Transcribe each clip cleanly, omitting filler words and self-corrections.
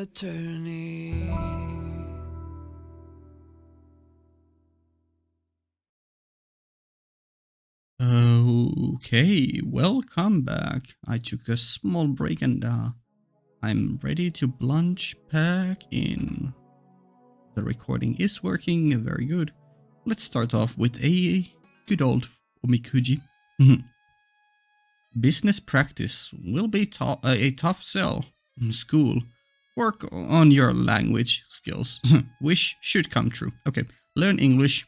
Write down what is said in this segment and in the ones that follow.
attorney. Okay, welcome back. I took a small break and I'm ready to plunge back in. The recording is working very good. Let's start off with a good old omikuji. Business practice will be a tough sell. School. Work on your language skills. Wish should come true. Okay, learn English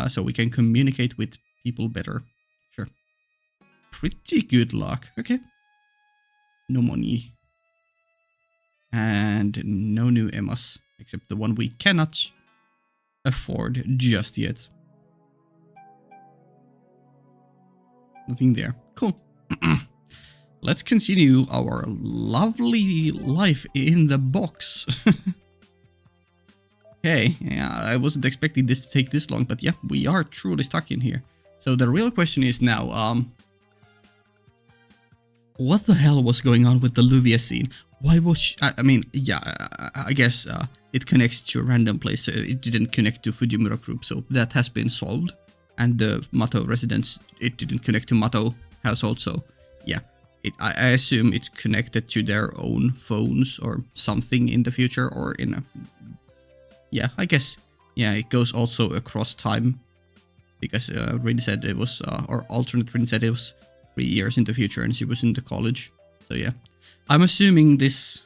so we can communicate with people better. Sure. Pretty good luck. Okay. No money. And no new Emmas, except the one we cannot afford just yet. Nothing there. Cool. Let's continue our lovely life in the box. Okay, yeah, I wasn't expecting this to take this long, but yeah, we are truly stuck in here. So the real question is now, what the hell was going on with the Luvia scene? Why was she, I mean, yeah, I guess it connects to a random place, so it didn't connect to Fujimura group, so that has been solved. And the Mato residents, it didn't connect to Mato household, so yeah. I assume it's connected to their own phones or something in the future, or in a... Yeah, I guess, yeah, it goes also across time, because Rin said it was, or alternate Rin said it was 3 years in the future and she was in the college, so yeah. I'm assuming this,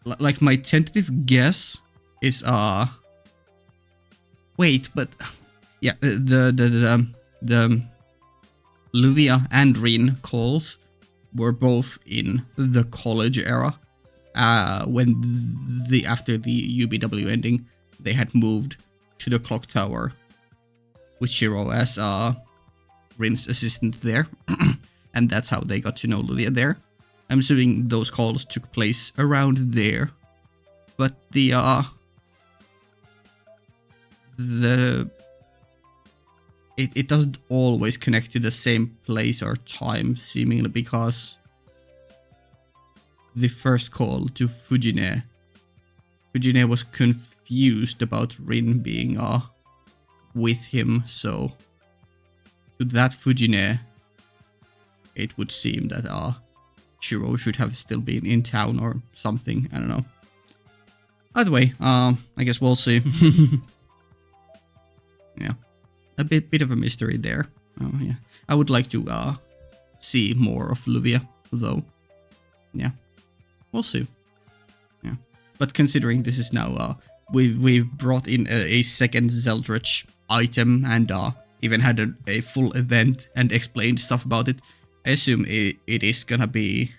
like my tentative guess is, wait, but, yeah, the Luvia and Rin calls were both in the college era. When after the UBW ending, they had moved to the clock tower with Shiro as Rin's assistant there, and that's how they got to know Luvia there. I'm assuming those calls took place around there, but it doesn't always connect to the same place or time, seemingly, because the first call to Fujine was confused about Rin being with him, so to that Fujine, it would seem that Shiro should have still been in town or something, I don't know. Either way, I guess we'll see. Yeah. A bit of a mystery there. Oh yeah, I would like to see more of Luvia, though. Yeah, we'll see. Yeah, but considering this is now we've brought in a second Zeldritch item and even had a full event and explained stuff about it, I assume it is gonna be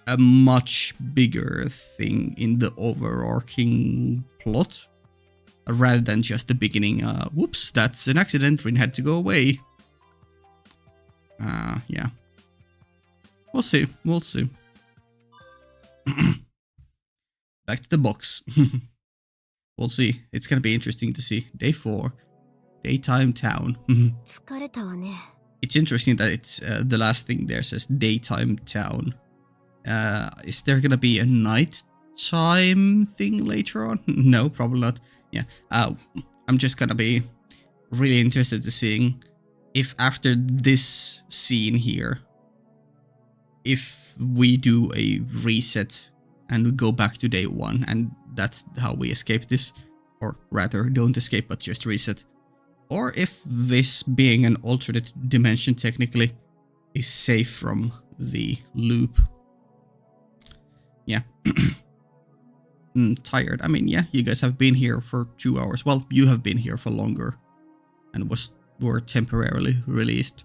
a much bigger thing in the overarching plot, rather than just the beginning, whoops, that's an accident, Rin had to go away. Yeah. We'll see. Back to the box. We'll see. It's gonna be interesting to see. Day 4. Daytime town. It's interesting that it's the last thing there says daytime town. Is there gonna be a nighttime thing later on? No, probably not. Yeah, I'm just gonna be really interested to seeing if after this scene here, if we do a reset and we go back to day 1 and that's how we escape this, or rather don't escape but just reset, or if this being an alternate dimension technically is safe from the loop. Yeah. Tired. I mean, yeah, you guys have been here for 2 hours. Well, you have been here for longer and were temporarily released.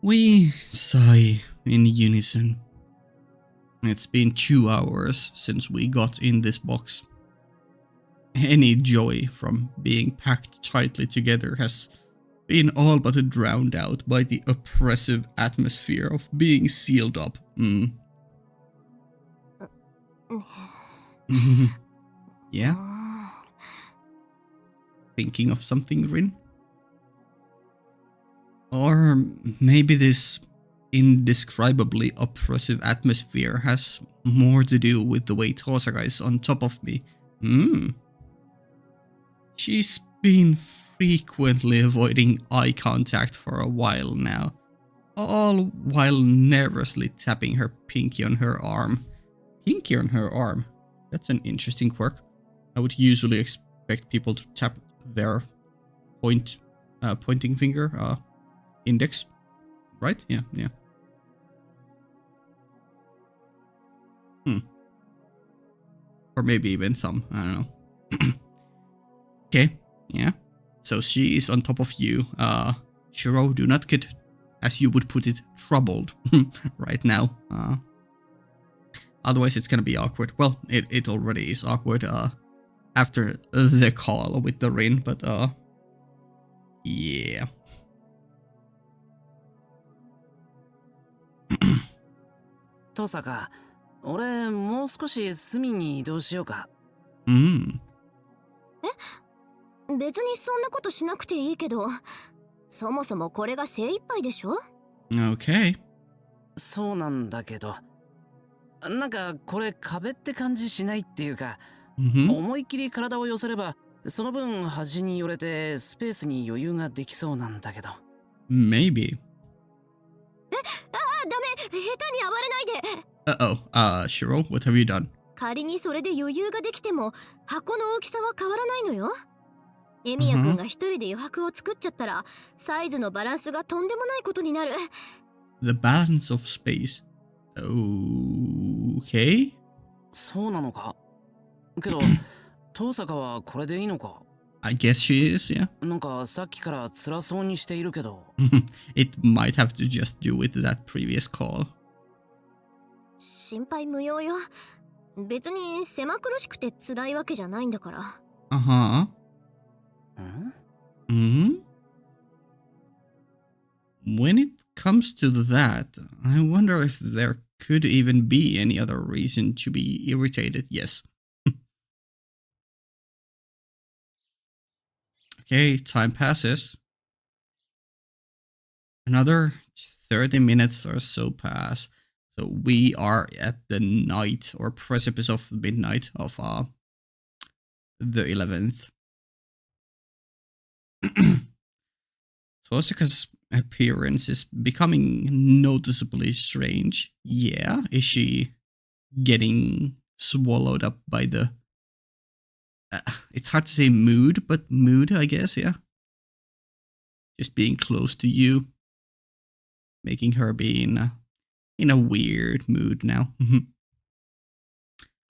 We sigh in unison. It's been 2 hours since we got in this box. Any joy from being packed tightly together has been all but drowned out by the oppressive atmosphere of being sealed up. Yeah? Thinking of something, Rin? Or maybe this indescribably oppressive atmosphere has more to do with the way Tosaka is on top of me. She's been frequently avoiding eye contact for a while now, all while nervously tapping her pinky on her arm. Pinky on her arm? That's an interesting quirk. I would usually expect people to tap their pointing finger, index, right? Yeah. Or maybe even thumb, I don't know. Okay, yeah. So she is on top of you. Shiro, do not get, as you would put it, troubled right now. Otherwise it's gonna be awkward. Well, it already is awkward after the call with the Rin, but yeah. トサカ、俺もう少し隅に移動しようか。別にそんなことしなくていいけど、そもそもこれが精一杯でしょ？ Okay. そうなんだけど、なんかこれ壁って感じしないっていうか、思いっきり体を寄せればその分端に寄れてスペースに余裕ができそうなんだけど。Maybe. ダメ、下手に暴れないで。Shiro, what have you done? 仮にそれで余裕ができても箱の大きさは変わらないのよ。エミヤ君が一人で余白を作っちゃったらサイズのバランスがとんでもないことになる。 The balance of space. Okay. そうなのか。けどトサカはこれでいいのか。I guess she is, yeah. なんかさっきから辛そうにしているけど。It might have to just do with that previous call. 心配無用よ。別に狭苦しくて辛いわけじゃないんだから。When it comes to that, I wonder if there could even be any other reason to be irritated. Yes. Okay, time passes. Another 30 minutes or so pass. So we are at the night or precipice of midnight of the 11th. Tosaka's appearance is becoming noticeably strange. Yeah, is she getting swallowed up by the... it's hard to say mood, but mood, I guess, yeah. Just being close to you. Making her be in a weird mood now.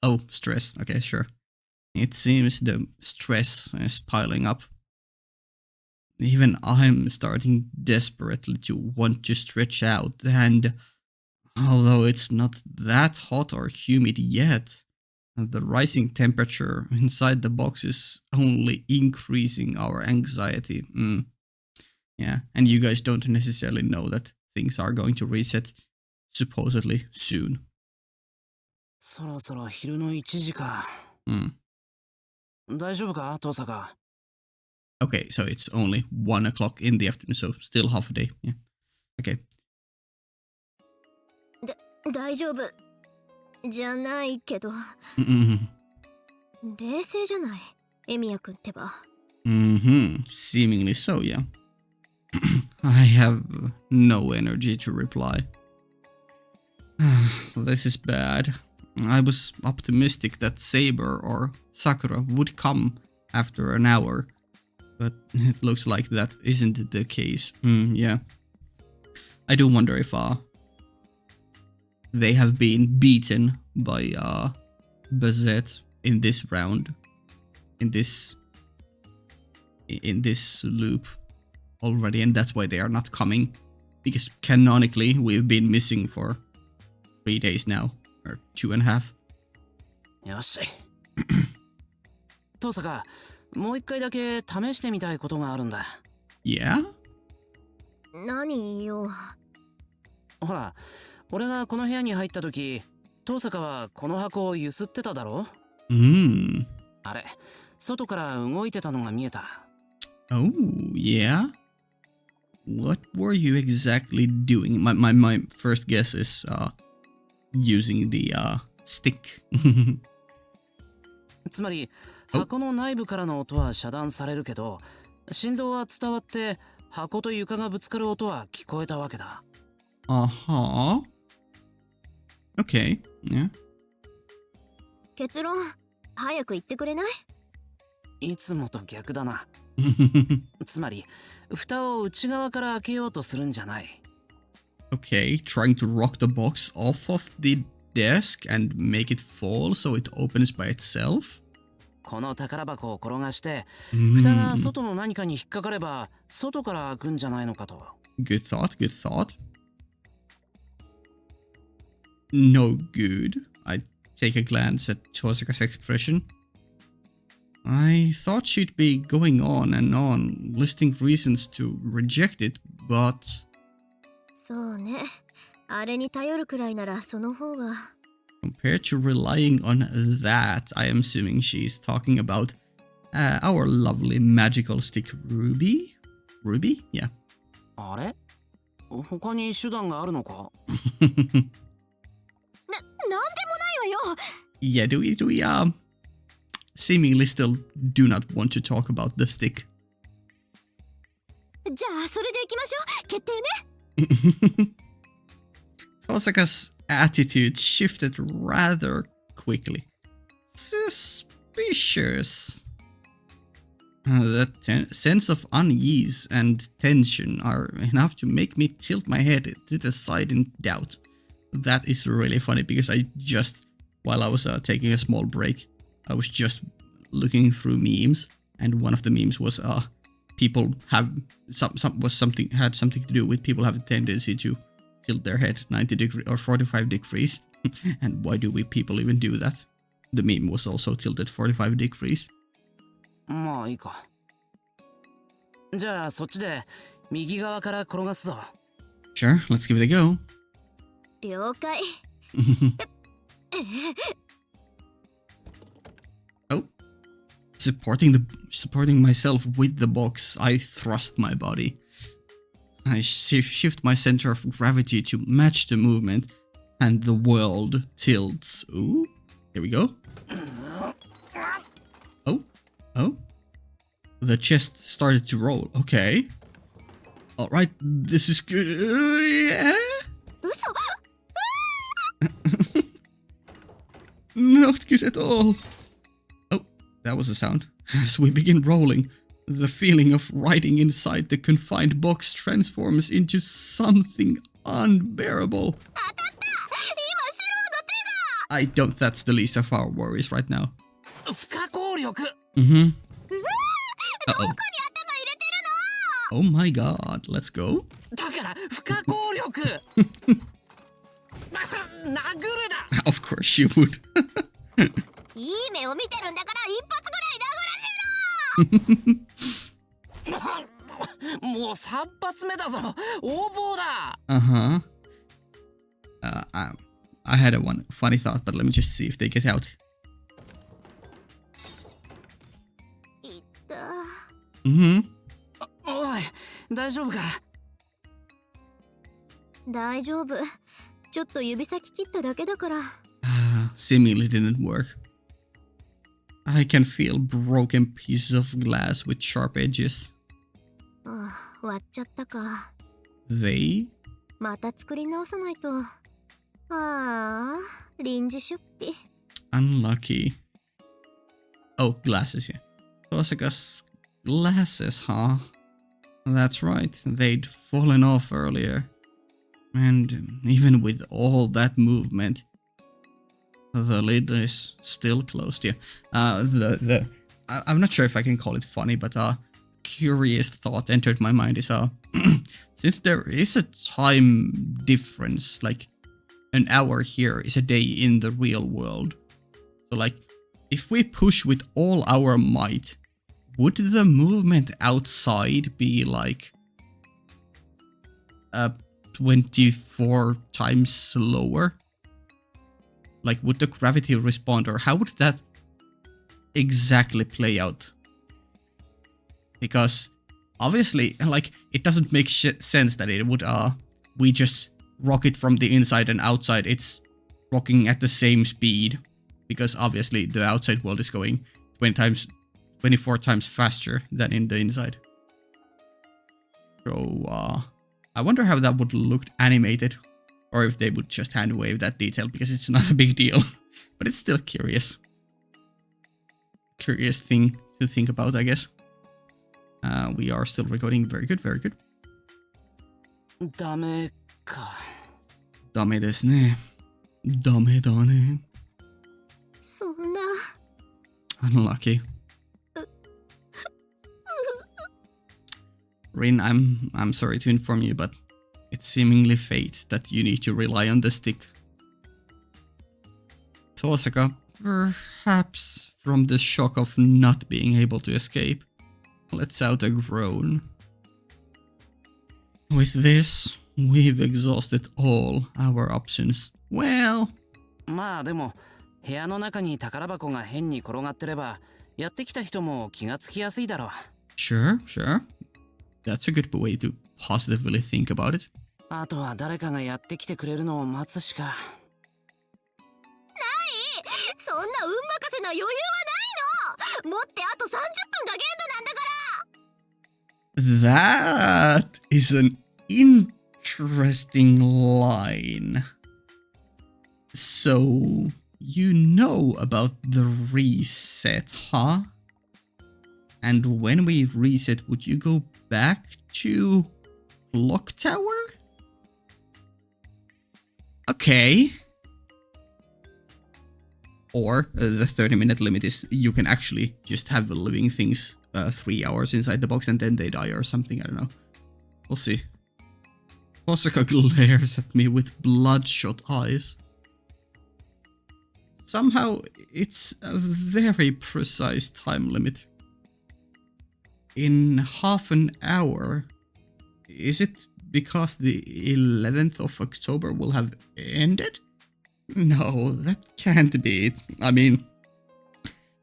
Oh, stress. Okay, sure. It seems the stress is piling up. Even I'm starting desperately to want to stretch out, and although it's not that hot or humid yet, the rising temperature inside the box is only increasing our anxiety. Yeah, and you guys don't necessarily know that things are going to reset supposedly soon. そろそろ昼の1時か。大丈夫か、トサカ。Okay, so it's only 1 o'clock in the afternoon, so still half a day. Yeah. Okay. 大丈夫じゃないけど。冷静じゃない、エミヤ君ってば。Seemingly so, yeah. I have no energy to reply. This is bad. I was optimistic that Saber or Sakura would come after an hour, but it looks like that isn't the case. Yeah. I do wonder if they have been beaten by Bazette in this round, in this loop already, and that's why they are not coming, because canonically we've been missing for 3 days now, or 2.5. よし。トサカ、もう一回だけ試してみたいことがあるんだ。Yeah? 何よ。ほら、俺がこの部屋に入った時、トサカはこの箱を揺すってただろ？あれ、外から動いてたのが見えた。Oh, yeah? what were you exactly doing? My first guess is using the stick. つまり箱の内部からの音は遮断されるけど、振動は伝わって箱と床がぶつかる音は聞こえたわけだ。Uh-huh. Okay. Yeah. 結論、早く言ってくれない？いつもと逆だな。つまり蓋を内側から開けようとするんじゃない。Okay, trying to rock the box off of the desk and make it fall so it opens by itself? この宝箱を転がして蓋が外の何かに引っかかれば外から開くんじゃないのかと。Good thought, good thought. No good. I take a glance at Chosaka's expression. I thought she'd be going on and on, listing reasons to reject it, but... そうね。あれに頼るくらいならその方が。Compared to relying on that, I am assuming she's talking about our lovely magical stick Ruby? Ruby? Yeah. あれ？他に手段があるのか？なんでもないわよ。 Yeah, do we seemingly still do not want to talk about the stick. じゃあそれでいきましょう。決定ね。Tosaka's attitude shifted rather quickly. Suspicious. The sense of unease and tension are enough to make me tilt my head to the side in doubt. That is really funny because I just, while I was taking a small break, I was just looking through memes, and one of the memes was people have had something to do with people have a tendency to tilt their head 90 degrees or 45 degrees. And why do we people even do that? The meme was also tilted 45 degrees. まあいいか。じゃあそっちで右側から転がすぞ。Sure, let's give it a go. 了解。Oh, supporting myself with the box, I thrust my body. I shift my center of gravity to match the movement, and the world tilts. Ooh, here we go. Oh. The chest started to roll. Okay. Alright, this is good. Yeah. 嘘。Not good at all. Oh, that was a sound. As we begin rolling, the feeling of riding inside the confined box transforms into something unbearable. 当たった。今シローの手が。 I don't. That's the least of our worries right now. 不可抗力。Mm-hmm. どこに頭入れてるの？ Oh my god. Let's go. だから不可抗力。殴るだ。Of course you would. いい目を見てるんだから一発ぐらい殴らせろ。もう3発目だぞ。横暴だ。Uh-huh. I had a one funny thought, but let me just see if they get out. いった。Mm-hmm. おい、大丈夫か？大丈夫。ちょっと指先切っただけだから。Seemingly didn't work. I can feel broken pieces of glass with sharp edges. ああ、割っちゃったか。They? また作り直さないと。ああ、臨時出費。Unlucky. Oh, glasses, yeah. Tosaka's glasses, huh? That's right, they'd fallen off earlier. And even with all that movement, the lid is still closed, yeah. I'm not sure if I can call it funny, but curious thought entered my mind is since there is a time difference, like an hour here is a day in the real world. So like, if we push with all our might, would the movement outside be like 24 times slower? Like, would the gravity respond, or how would that exactly play out? Because obviously, like, it doesn't make sense that it would, we just rock it from the inside and outside. It's rocking at the same speed, because obviously the outside world is going 24 times faster than in the inside. So, I wonder how that would look animated, or if they would just hand wave that detail, because it's not a big deal, but it's still curious. Curious thing to think about, I guess. We are still recording. Very good, very good. ダメか。ダメですね。ダメだね。そんな。Unlucky. Rin, I'm sorry to inform you, but it's seemingly fate that you need to rely on the stick. Tosaka, perhaps from the shock of not being able to escape, lets out a groan. With this, we've exhausted all our options. Well... まあでも、部屋の中に宝箱が変に転がってれば、やってきた人も気がつきやすいだろう。Sure, sure. That's a good way to positively think about it. あとは誰かがやってきてくれるのを待つしか。そんな運任せな余裕はないの。持ってあと30分が限度なんだから。That is an interesting line. So, you know about the reset, huh? And when we reset, would you go back to Clock Tower? Okay. Or the 30-minute limit is you can actually just have living things 3 hours inside the box and then they die or something. I don't know. We'll see. Osaka glares at me with bloodshot eyes. Somehow, it's a very precise time limit. In half an hour. Is it because the 11th of October will have ended? No, that can't be it. I mean,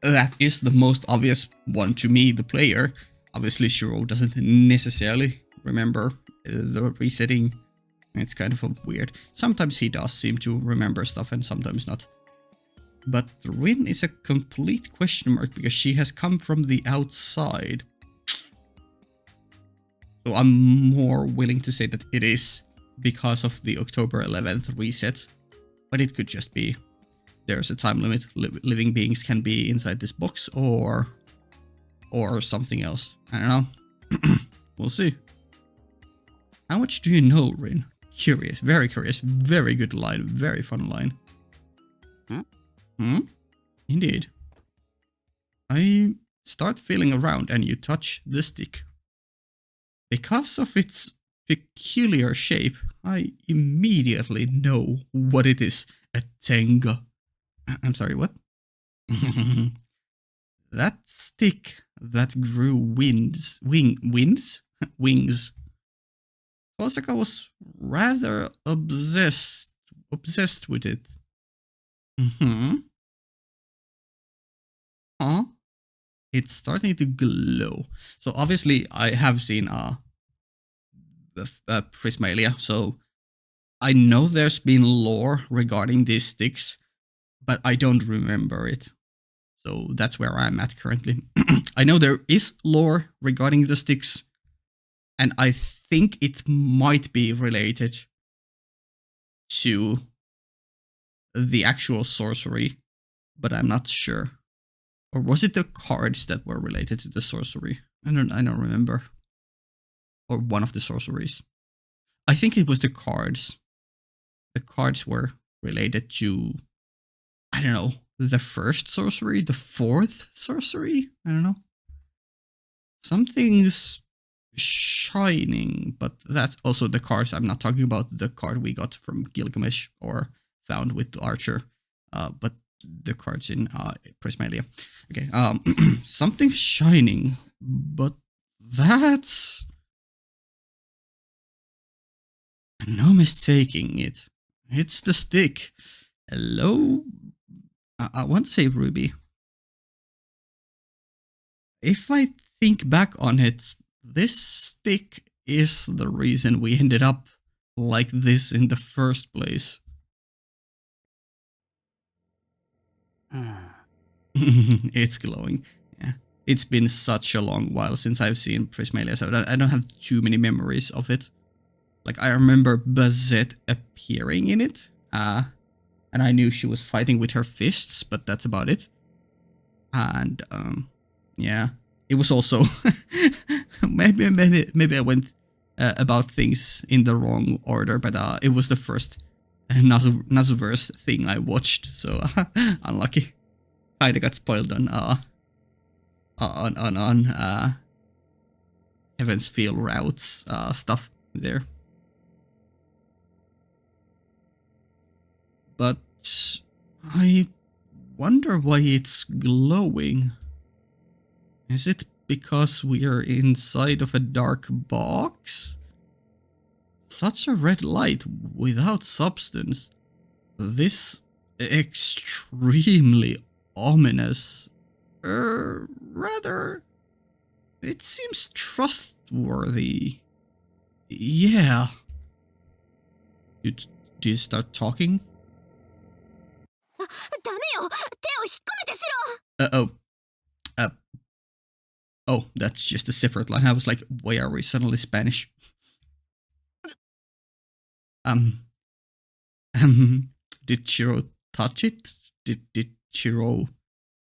that is the most obvious one to me, the player. Obviously, Shiro doesn't necessarily remember the resetting. It's kind of weird. Sometimes he does seem to remember stuff and sometimes not. But Rin is a complete question mark because she has come from the outside. So I'm more willing to say that it is because of the October 11th reset. But it could just be there's a time limit. Living beings can be inside this box or something else. I don't know. We'll see. How much do you know, Rin? Curious, very good line, very fun line. Indeed. I start feeling around and you touch the stick. Because of its peculiar shape, I immediately know what it is. A tenga. I'm sorry, what? That stick that grew wings. Osaka was rather obsessed with it. Huh? It's starting to glow. So obviously I have seen Prismalia, so I know there's been lore regarding these sticks, but I don't remember it. So that's where I'm at currently. I know there is lore regarding the sticks, and I think it might be related to the actual sorcery, but I'm not sure. Or was it the cards that were related to the sorcery? I don't remember. Or one of the sorceries. I think it was the cards. The cards were related to, I don't know, the first sorcery, the fourth sorcery? I don't know. Something's shining, but that's also the cards. I'm not talking about the card we got from Gilgamesh or found with the archer, but the cards in Prismalia. Okay, something's shining, but that's... no mistaking it. It's the stick. Hello? I want to say Ruby. If I think back on it, this stick is the reason we ended up like this in the first place. It's glowing. Yeah. It's been such a long while since I've seen Prismalia, so I don't have too many memories of it. Like, I remember Bazette appearing in it, and I knew she was fighting with her fists, but that's about it. And, yeah. It was also... maybe I went about things in the wrong order, but it was the first Nazuverse thing I watched, so unlucky. Kinda got spoiled on Heaven's Feel routes stuff there. But I wonder why it's glowing. Is it because we are inside of a dark box? Such a red light without substance. This extremely ominous. Rather, it seems trustworthy. Yeah. Do you start talking? Uh-oh. Oh, that's just a separate line. I was like, why are we suddenly Spanish? Did Chiro touch it? Did Chiro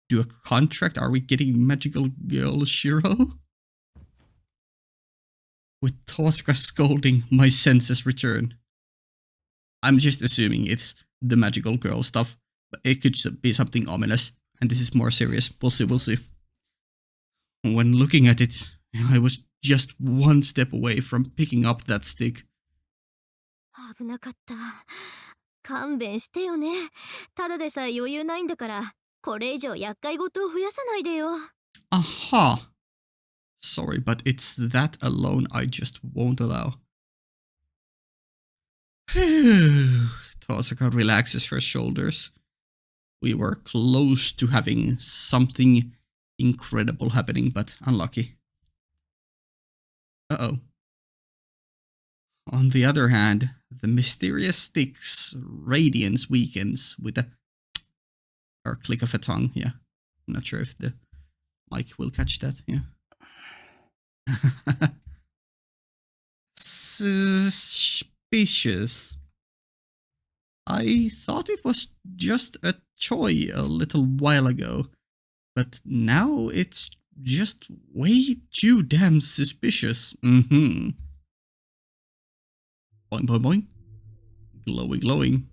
do a contract? Are we getting magical girl Shiro? With Tosca scolding, my senses return. I'm just assuming it's the magical girl stuff, but it could be something ominous, and this is more serious. We'll see. When looking at it, I was just one step away from picking up that stick. Aha! Sorry, but it's that alone I just won't allow. Tosaka relaxes her shoulders. We were close to having something incredible happening, but unlucky. Uh-oh. On the other hand, the mysterious stick's radiance weakens with a or click of a tongue. Yeah, I'm not sure if the mic will catch that. Yeah. Suspicious. I thought it was just a toy a little while ago, but now it's just way too damn suspicious. Boing, boing, boing. Glowing, glowing.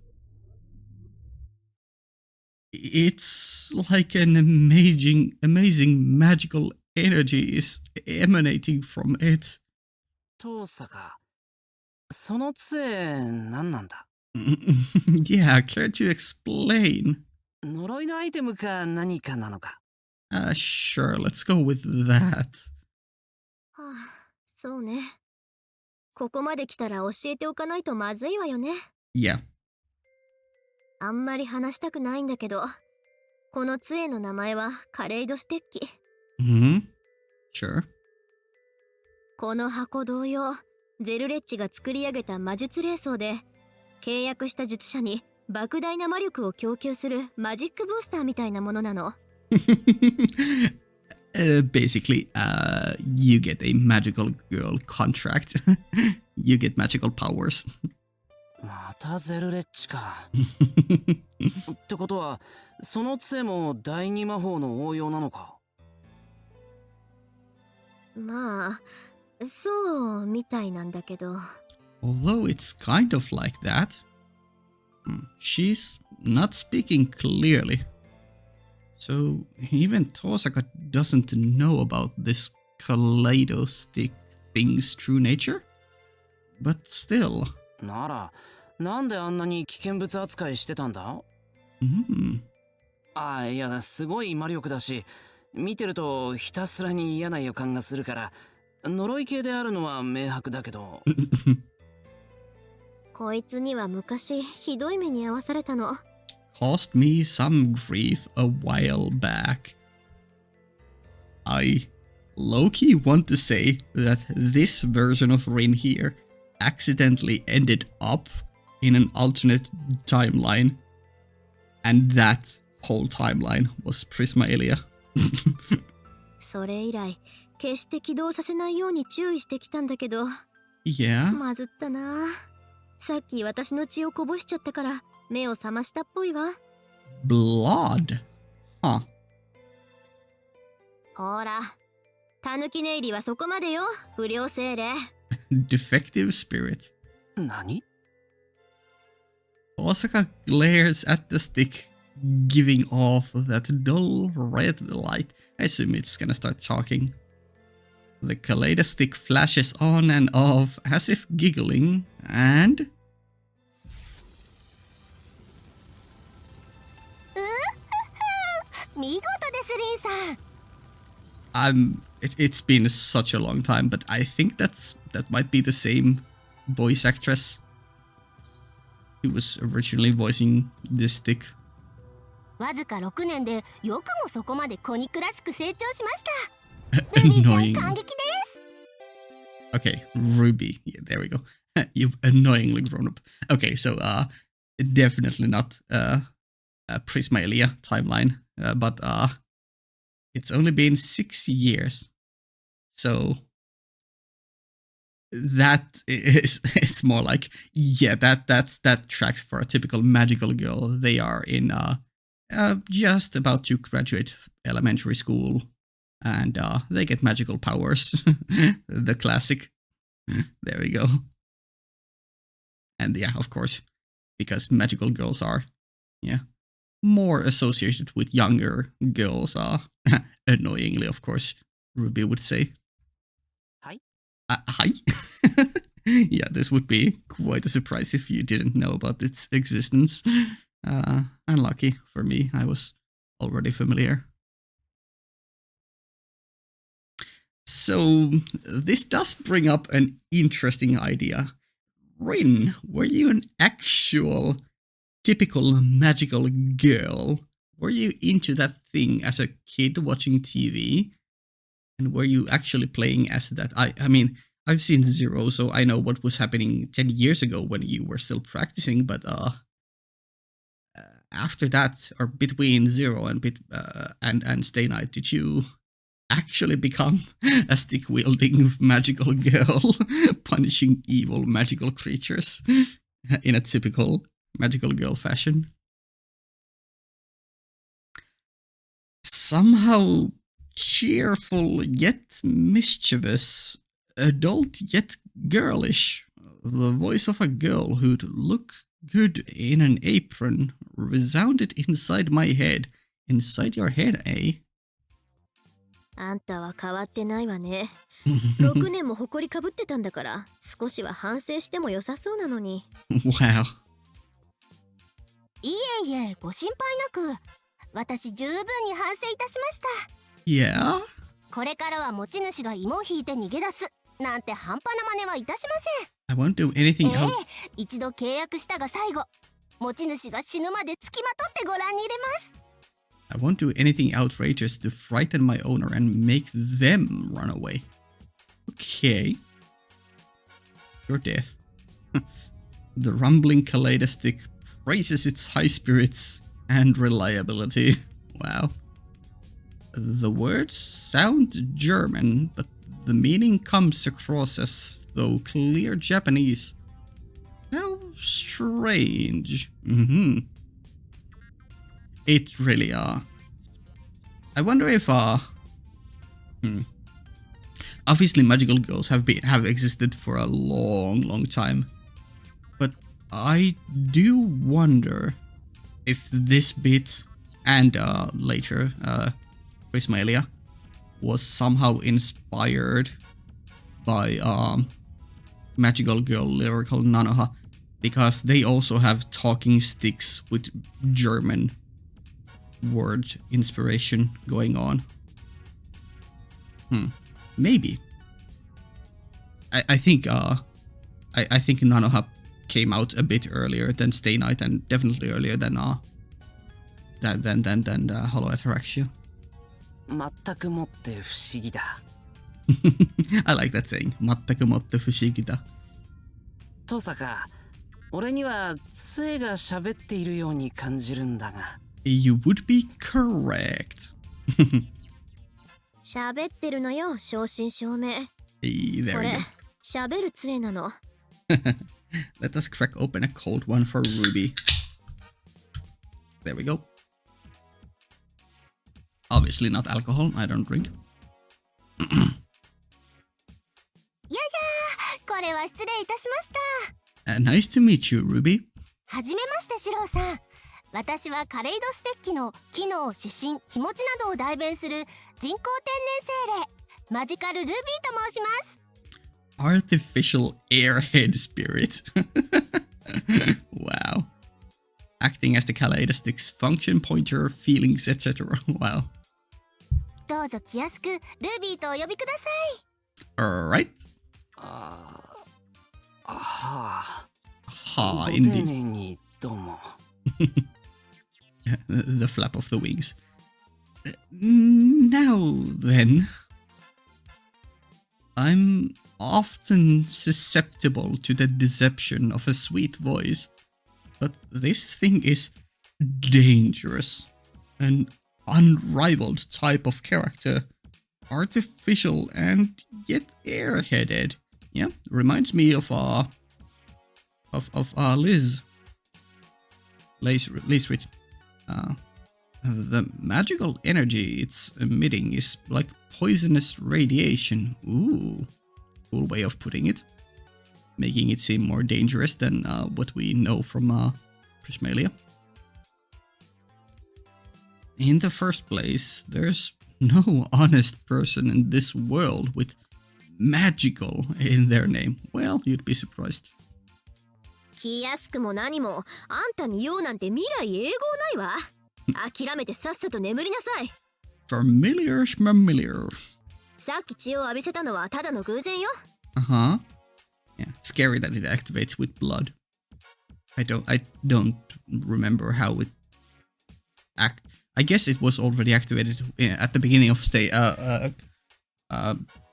It's like an amazing magical energy is emanating from it. Tosaka, その杖何なんだ? Yeah, care to explain? 呪いのアイテムか何かなのか? Sure, let's go with that. そうね。ここまで来たら教えておかないとまずいわよね。Yeah. あんまり話したくないんだけど、この杖の名前はカレイドステッキ。Sure. この箱同様、ゼルレッチが作り上げた魔術霊装で、契約した術者に莫大な魔力を供給するマジックブースターみたいなものなの。Basically, you get a magical girl contract. You get magical powers. またゼルレッチか。ってことは、その杖も第二魔法の応用なのか。まあ、そうみたいなんだけど。Although it's kind of like that. She's not speaking clearly. So even Tosaka doesn't know about this Kaleido stick thing's true nature? But still. なら、なんであんなに危険物扱いしてたんだ？いや、すごい魔力だし、見てるとひたすらに嫌な予感がするから、呪い系であるのは明白だけど。こいつには昔ひどい目に遭わされたの。Caused me some grief a while back. I low-key want to say that this version of Rin here accidentally ended up in an alternate timeline, and that whole timeline was Prismaelia. それ以来、決して起動させないように注意してきたんだけど。Yeah? まずったな。さっき私の血をこぼしちゃったから目を覚ましたっぽいわ。Blood? Huh. ほら、タヌキネイリはそこまでよ、不良精霊。Defective spirit. 何？ Osaka glares at the stick, giving off that dull red light. I assume it's gonna start talking. The Kaleido stick flashes on and off as if giggling, and... It's been such a long time, but I think that might be the same voice actress who was originally voicing this stick. わずか6年でよくもそこまで子肉らしく成長しました。 Annoying. 感激です。 Okay, Ruby. Yeah, there we go. You've annoyingly grown up. Okay, so definitely not Prismaelia timeline, but it's only been 6 years. So that is, it's more like, yeah, that tracks for a typical magical girl. They are in just about to graduate elementary school, and they get magical powers. The classic. There we go. And yeah, of course, because magical girls are, yeah, more associated with younger girls. Annoyingly, of course, Ruby would say. Hi. Hi. Yeah, this would be quite a surprise if you didn't know about its existence. Unlucky for me, I was already familiar. So, this does bring up an interesting idea. Rin, were you an actual, typical magical girl? Were you into that thing as a kid watching TV? And were you actually playing as that? I mean, I've seen Zero, so I know what was happening 10 years ago when you were still practicing, but after that, or between Zero and Stay Night, did you actually become a stick-wielding magical girl, punishing evil magical creatures in a typical magical girl fashion? Somehow cheerful yet mischievous, adult yet girlish, the voice of a girl who'd look good in an apron resounded inside my head. Inside your head, eh? あんたは変わってないわね。6年も埃かぶってたんだから、少しは反省しても良さそうなのに。Wow. いえいえ、ご心配なく。私十分に反省いたしました。Yeah? これからは持ち主が芋を引いて逃げ出すなんて半端な真似はいたしません。I won't do anything else. 一度契約したが最後。持ち主が死ぬまで付きまとってご覧に入れます。I won't do anything outrageous to frighten my owner and make them run away. Okay. Your death. The rumbling Kaleido stick praises its high spirits and reliability. Wow. The words sound German, but the meaning comes across as though clear Japanese. How strange. It really I wonder if obviously magical girls have existed for a long time, but I do wonder if this bit and later Prismaelia was somehow inspired by magical girl lyrical Nanoha, because they also have talking sticks with German word inspiration going on. Maybe. I think I think Nanoha came out a bit earlier than Stay Night, and definitely earlier than Hollow Ataraxia. 全くもって不思議だ。I like that saying. 全くもって不思議だ。登坂、俺には杖が喋っているように感じるんだが。You would be correct. 喋ってるのよ、正真正銘。There こ we れ go. 喋る杖なの。Let us crack open a cold one for Ruby. There we go. Obviously not alcohol, I don't drink. ややー、これは失礼いたしました。Nice to meet you, Ruby. はじめまして、シローさん。私はカレイドステッキの機能、指針、気持ちなどを代弁する人工天然精霊、マジカルルビーと申します。Artificial airhead spirit. Wow. Acting as the Kaleido-Stick's function, pointer, feelings, etc. Wow. どうぞ気安くルビーとお呼びください。Alright. はあ。Ha, ご丁 indeed. 寧にどうも。The flap of the wings. Now then. I'm often susceptible to the deception of a sweet voice, but this thing is dangerous. An unrivaled type of character. Artificial and yet airheaded. Yeah, reminds me of Liz. Liz Rit. The magical energy it's emitting is like poisonous radiation. Ooh, cool way of putting it. Making it seem more dangerous than what we know from Prismalia. In the first place, there's no honest person in this world with magical in their name. Well, you'd be surprised. 気安くも何も、あんたに用なんて未来永劫ないわ。諦めてさっさと眠りなさい。Familiar schmamiliar. さっき血を浴びせたのはただの偶然よ。Uh-huh. Yeah, scary that it activates with blood. I don't remember how it I guess it was already activated at the beginning of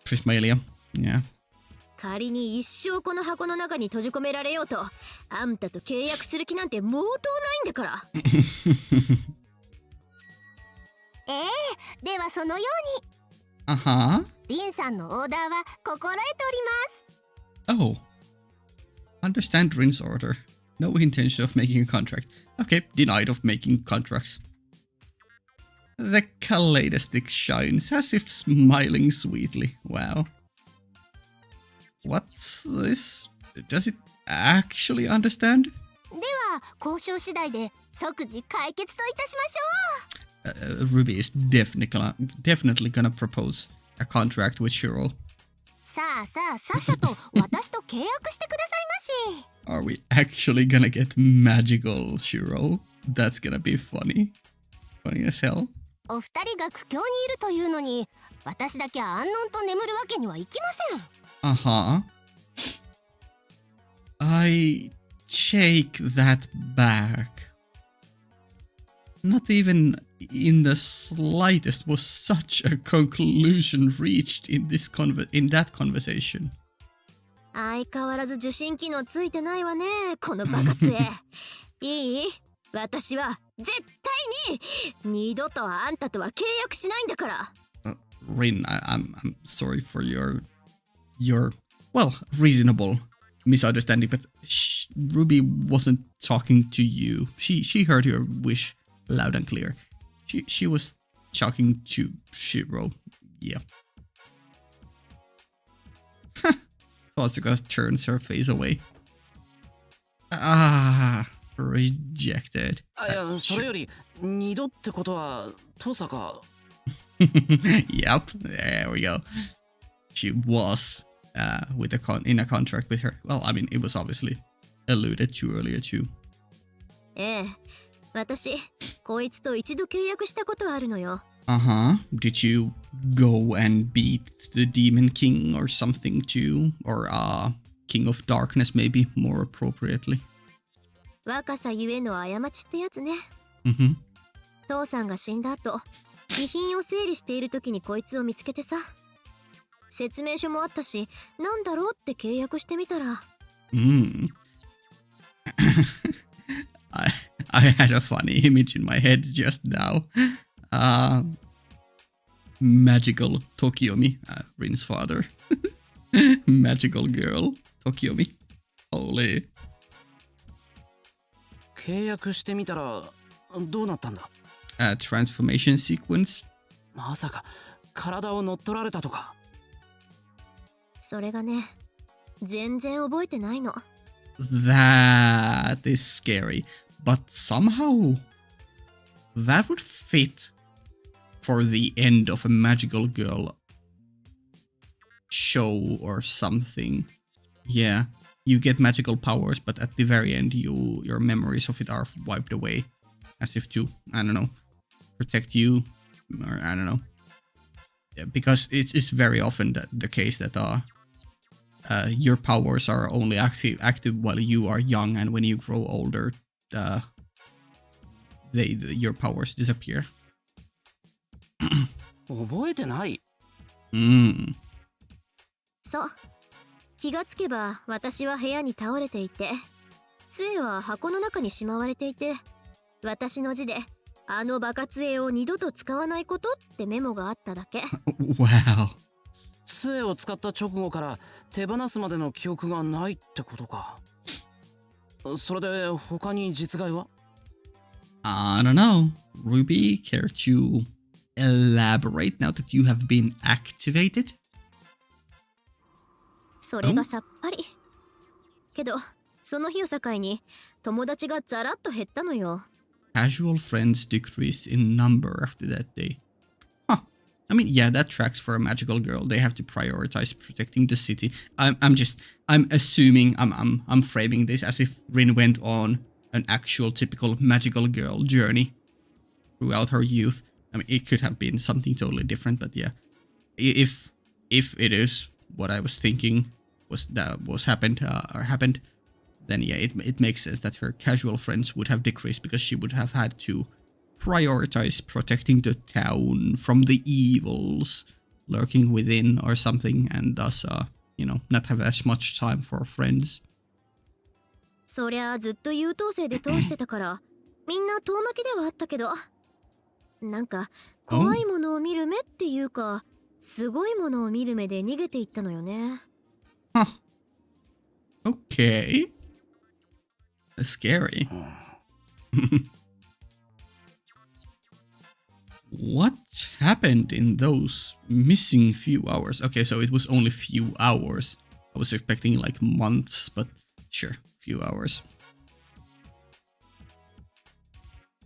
Prismalia. Yeah. 仮に一生この箱の中に閉じ込められようと、あんたと契約する気なんて毛頭ないんだから。ではそのように。Uh-huh. リンさんのオーダーは心得ております。Oh. Understand Rin's order. No intention of making a contract. Okay, denied of making contracts. The Kaleido-Stick shines as if smiling sweetly. Wow. What's this? Does it actually understand? では交渉次第で即時解決といたしましょう。Ruby is definitely gonna propose a contract with Shiro. さあさっさと私と契約してくださいまし。Are we actually gonna get magical, Shiro? That's gonna be funny. Funny as hell. お二人が苦境にいるというのに、私だけ安穏と眠るわけにはいきません。Uh-huh. I take that back. Not even in the slightest was such a conclusion reached in that conversation. 相変わらず受信機能ついてないわね、このバカ杖。いい？私は絶対に二度とあんたとは契約しないんだから。Rin, I'm sorry for your well, reasonable misunderstanding, but Ruby wasn't talking to you. She heard your wish loud and clear. She was talking to Shiro. Yeah. Kosuka turns her face away. Ah, rejected. いや、それより二度ってことは登坂。Yep, there we go. She was in a contract with her. Well, I mean, it was obviously alluded to earlier too. 私、こいつと一度契約したことあるのよ。Uh-huh. Did you go and beat the Demon King or something too? Or King of Darkness maybe, more appropriately. 若さゆえの過ちってやつね。Mm-hmm. 父さんが死んだ後、遺品を整理している時にこいつを見つけてさ。説明書もあったし、なんだろうって契約してみたら。I had a funny image in my head just now. Magical Tokiomi, Rin's father. Magical girl, Tokiomi. Holy. 契約してみたらどうなったんだ？ Transformation sequence. まさか体を乗っ取られたとか？それがね、全然覚えてないの。That is scary. But somehow that would fit for the end of a magical girl show or something. Yeah, you get magical powers, but at the very end your memories of it are wiped away. As if to, I don't know, protect you, or I don't know. Yeah, because it's very often the case that your powers are only active while you are young, and when you grow older, your powers disappear. 覚えてない。そう。気がつけば私は部屋に倒れていて、杖は箱の中にしまわれていて、私の字であのバカ杖を二度と使わないことってメモがあっただけ。Wow. 杖を使った直後から手放すまでの記憶がないってことか。それで他に実害は？ I don't know. Ruby, care to elaborate now that you have been activated? それがさっぱり。けど、その日を境に友達がザラッと減ったのよ。Casual friends decreased in number after that day. Huh. I mean, yeah, that tracks for a magical girl. They have to prioritize protecting the city. I'm assuming, I'm framing this as if Rin went on an actual typical magical girl journey throughout her youth. I mean, it could have been something totally different, but yeah, if it is what I was thinking happened, then yeah, it makes sense that her casual friends would have decreased because she would have had to prioritize protecting the town from the evils lurking within or something, and thus, not have as much time for friends. そりゃずっと優等生で通してたからみんな遠巻きではあったけど、なんか怖いものを見る目っていうか、すごいものを見る目で逃げていったのよね。Huh. Okay. That's scary. What happened in those missing few hours? Okay, so it was only few hours. I was expecting like months, but sure, few hours.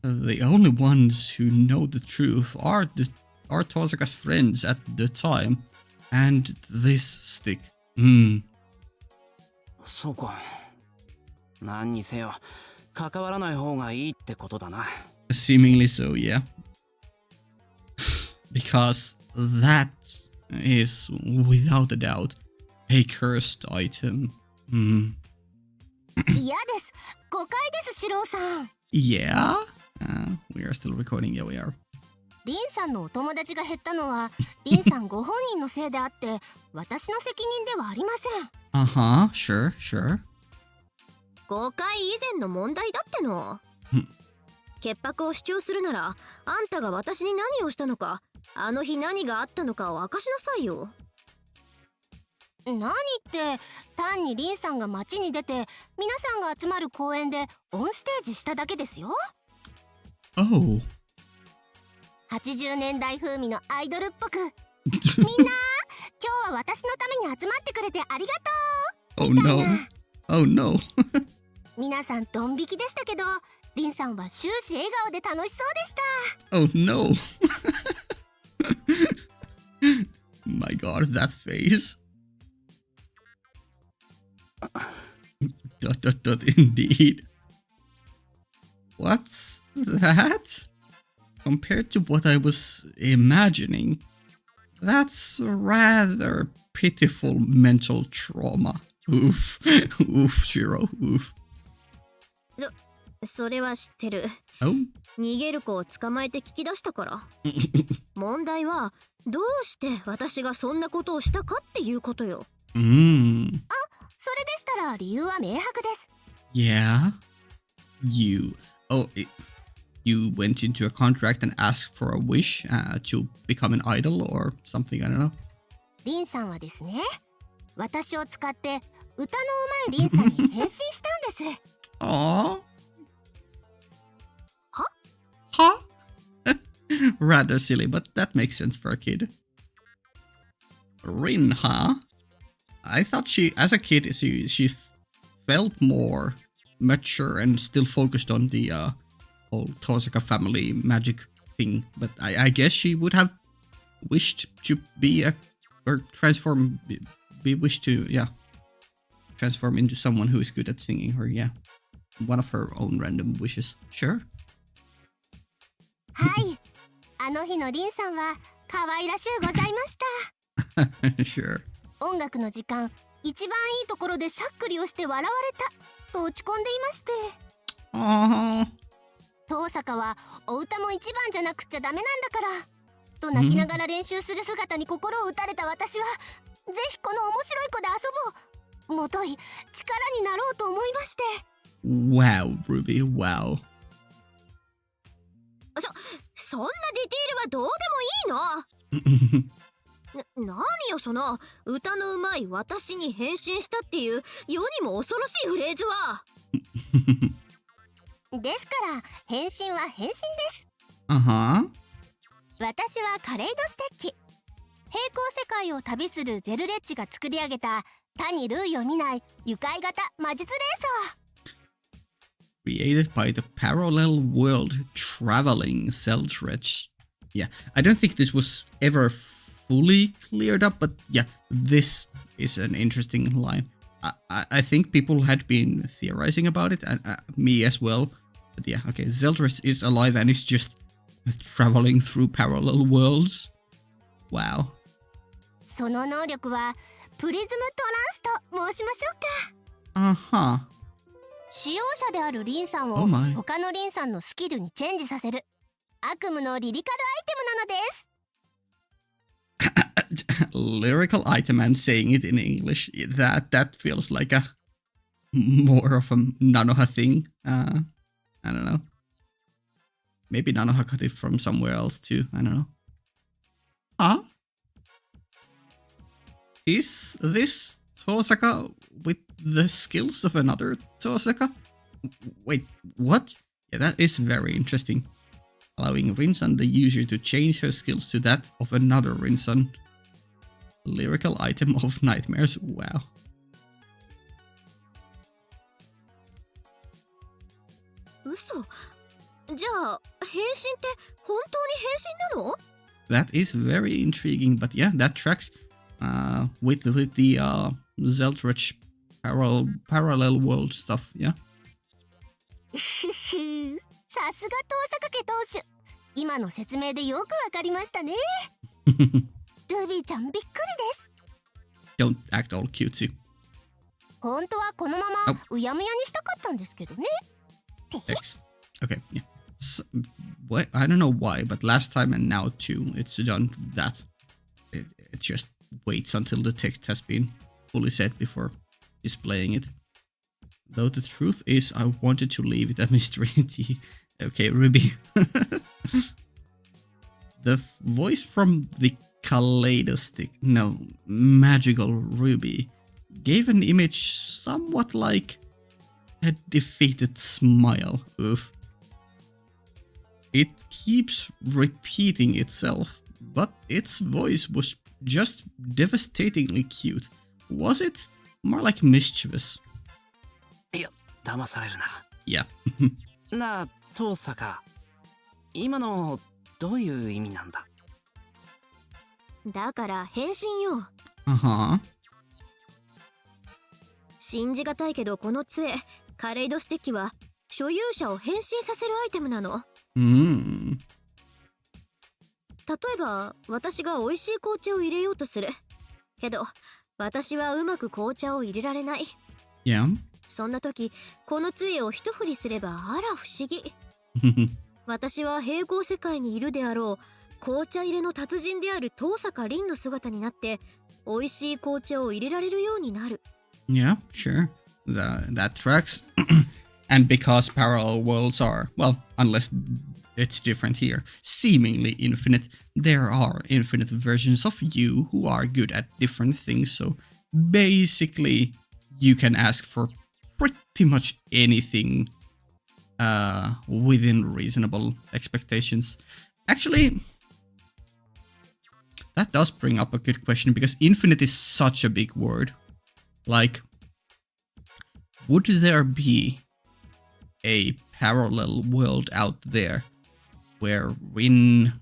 The only ones who know the truth are Tosaka's friends at the time, and this stick. そうか。何にせよ関わらない方がいいってことだな。Seemingly so, yeah. Because that is, without a doubt, a cursed item. 嫌です。誤解です、シロウさん。Yeah? We are still recording. Yeah, we are. リンさんのお友達が減ったのはリンさんご本人のせいであって私の責任ではありません。Uh-huh, sure. 誤解以前の問題だっての。潔白を主張するならあんたが私に何をしたのか、あの日何があったのかを明かしなさいよ。何って単にリンさんが街に出て皆さんが集まる公園でオンステージしただけですよ。Oh. 80年代風味のアイドルっぽくみんな今日は私のために集まってくれてありがとう Oh no. Oh no. 皆さんドン引きでしたけどリンさんは終始笑顔で楽しそうでした。 Oh no. My god, that face. Indeed. What's that? Compared to what I was imagining, that's rather pitiful mental trauma. Oof. Oof, Shiro. Oof. それは知ってる。Oh? 逃げる子を捕まえて聞き出したから。問題はどうして私がそんなことをしたかっていうことよ。うん。あ、それでしたら理由は明白です。Yeah? You went into a contract and asked for a wish to become an idol or something, I don't know. リンさんはですね、私を使って歌のうまいリンさんに変身したんです。Aww. は? Huh? Rather silly, but that makes sense for a kid. Rin, huh? I thought as a kid, she felt more mature and still focused on the whole Tosaka family magic thing. But I guess she would have wished to be transform into someone who is good at singing, or one of her own random wishes. Sure. はい。あの日のリンさんは可愛らしゅうございました。Sure. 音楽の時間、一番いいところでしゃっくりをして笑われたと落ち込んでいまして。遠坂はお歌も一番じゃなくちゃダメなんだからと泣きながら練習する姿に心を打たれた私は、ぜひこの面白い子で遊ぼう、もとい力になろうと思いまして。 Wow, Ruby, wow. そんなディテールはどうでもいいの？何よその歌のうまい私に変身したっていう世にも恐ろしいフレーズは。ですから変身は変身です。私はカレイドステッキ、平行世界を旅するゼルレッジが作り上げた他に類を見ない愉快型魔術レーサー。Created by the parallel world traveling Zeldretch. Yeah, I don't think this was ever fully cleared up, but yeah, this is an interesting line. I think people had been theorizing about it, and me as well. But yeah, okay, Zeldretch is alive and is just traveling through parallel worlds. Wow. その能力はプリズムトランスと申しましょうか。使用者であるリンさんを他のリンさんのスキルにチェンジさせる悪夢のリリカルアイテムなのです。Lyrical item and saying it in English. That feels like a more of a Nanoha thing. I don't know. Maybe Nanoha got it from somewhere else too. I don't know. Huh? Is this Tosaka with the skills of another Tosaka? Wait, what? Yeah, that is very interesting. Allowing Rinsan the user to change her skills to that of another Rinsan. Lyrical item of nightmares. Wow. 嘘。じゃあ変身って本当に変身なの？ That is very intriguing, but yeah, that tracks with the Zeldretch parallel world stuff, yeah. さすが遠坂家当主、今の説明でよくわかりましたね。ルビーちゃんびっくりです。 Don't act all cutesy. 本当はこのままうやむやにしたかったんですけどね。Okay, yeah. So, I don't know why, but last time and now too, it's done that. It just waits until the text has been fully said before displaying it. Though the truth is, I wanted to leave it a mystery. Okay, Ruby. The voice from the magical Ruby, gave an image somewhat like a defeated smile. Oof. It keeps repeating itself, but its voice was just devastatingly cute. Was it? More like mischievous. いや、騙されるな。Yeah. なあ、遠坂。今のどういう意味なんだ？だから変身よ。信じがたいけどこの杖、カレイドステッキは所有者を変身させるアイテムなの。例えば私が美味しい紅茶を入れようとするけど私はうまく紅茶を入れられない。Yeah. そんな時この杖を一振りすればあら不思議。私は平行世界にいるであろう紅茶入れの達人である遠坂凛の姿になって美味しい紅茶を入れられるようになる。 Yeah, sure. That tracks. And because parallel worlds are, well, unless it's different here, seemingly infinite, there are infinite versions of you who are good at different things. So basically, you can ask for pretty much anything within reasonable expectations. Actually, that does bring up a good question, because infinite is such a big word. Like, would there be a parallel world out there where Rin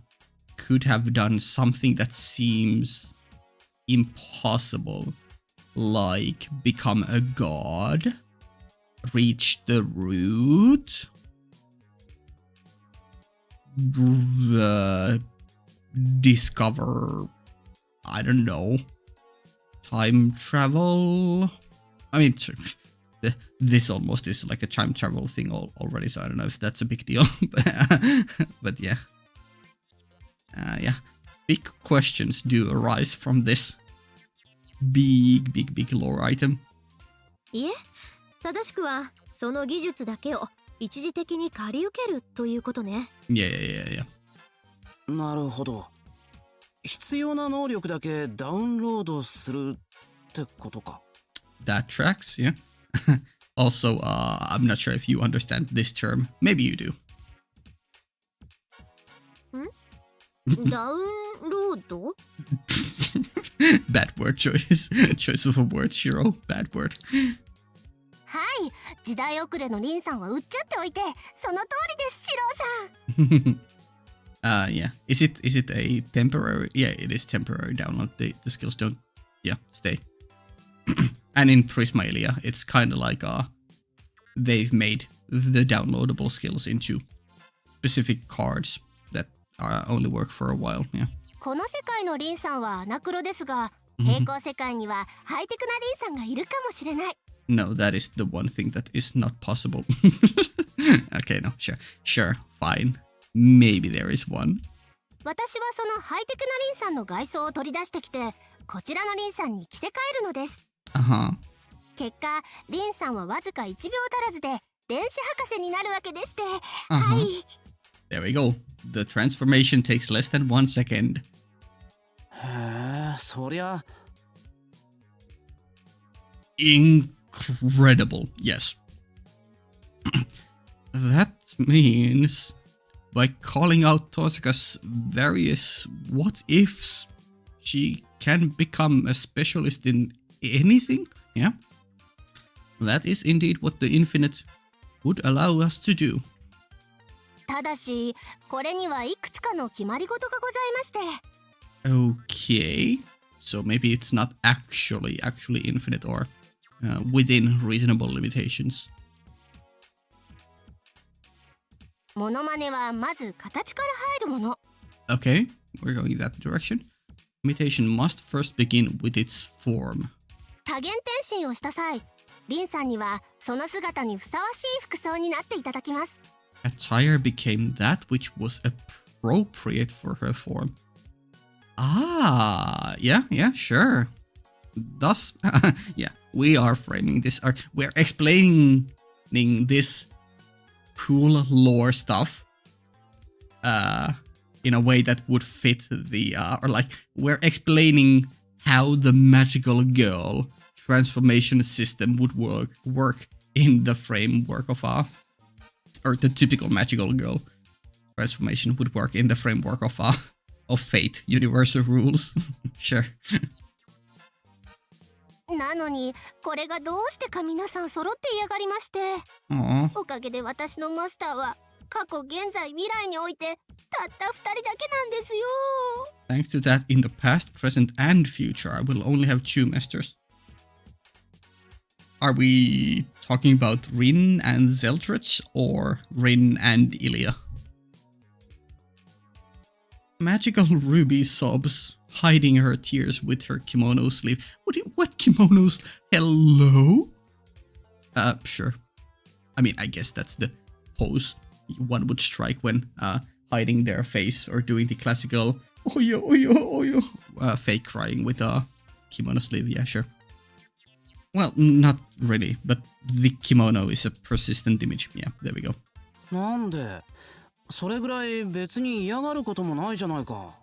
could have done something that seems impossible, like become a god, reach the root, discover, I don't know, time travel? I mean, this almost is like a time travel thing already, so I don't know if that's a big deal. But yeah. Yeah. Big questions do arise from this big lore item. いえ、正しくはその技術だけを一時的に借り受けるということね。Yeah. なるほど。必要な能力だけダウンロードするってことか。That tracks, yeah. Also, I'm not sure if you understand this term. Maybe you do. ダウンロード？ Bad word choice. Choice of a word, Shiro. Bad word. はい、時代遅れのリンさんは売っちゃっておいて、その通りです、シローさん。Yeah. Is it a temporary? Yeah, it is temporary download. The skills don't, yeah, stay. And in Prismalia, it's kind of like they've made the downloadable skills into specific cards that only work for a while. Yeah. この世界のリンさんはアナクロですが、平行世界にはハイテクなリンさんがいるかもしれない。No, that is the one thing that is not possible. Okay, no, sure, fine. Maybe there is one. 私はそのハイテクなリンさんの外装を取り出してきて、こちらのリンさんに着せ替えるのです。結果、リンさんはわずか1秒足らずで電子博士になるわけでして、はい。There we go. The transformation takes less than 1 second. へえ、そりゃ。Incredible, yes. That means by calling out Tosaka's various what ifs, she can become a specialist in anything? Yeah. That is indeed what the infinite would allow us to do. ただし、これにはいくつかの決まり事がございまして。Okay. So maybe it's not actually infinite or within reasonable limitations. モノマネはまず形から入るもの。Okay, we're going in that direction. Imitation must first begin with its form. 多元転身をした際、リンさんにはその姿にふさわしい服装になっていただきます。Attire became that which was appropriate for her form. Ah, yeah, sure. Thus, yeah, we are framing this, or we're explaining this cool lore stuff in a way that would fit the, or like, we're explaining how the magical girl transformation system would work in the framework of or the typical magical girl transformation would work in the framework of fate, universal rules. Sure. なのにこれがどうしてか皆さん揃って嫌がりまして、おかげで私のマスターは過去現在未来においてたった2人だけなんですよ。 Thanks to that, in the past, present, and future, I will only have 2 masters. Are we talking about Rin and Zeltrich, or Rin and Ilya? Magical Ruby sobs, hiding her tears with her kimono sleeve. What kimono sleeve? Hello? Sure. I mean, I guess that's the pose one would strike when hiding their face or doing the classical oyo oyo oyo fake crying with a kimono sleeve. Yeah, sure. Well, not really, but the kimono is a persistent image. Yeah, there we go. なんでそれぐらい別に嫌がることもないじゃないか。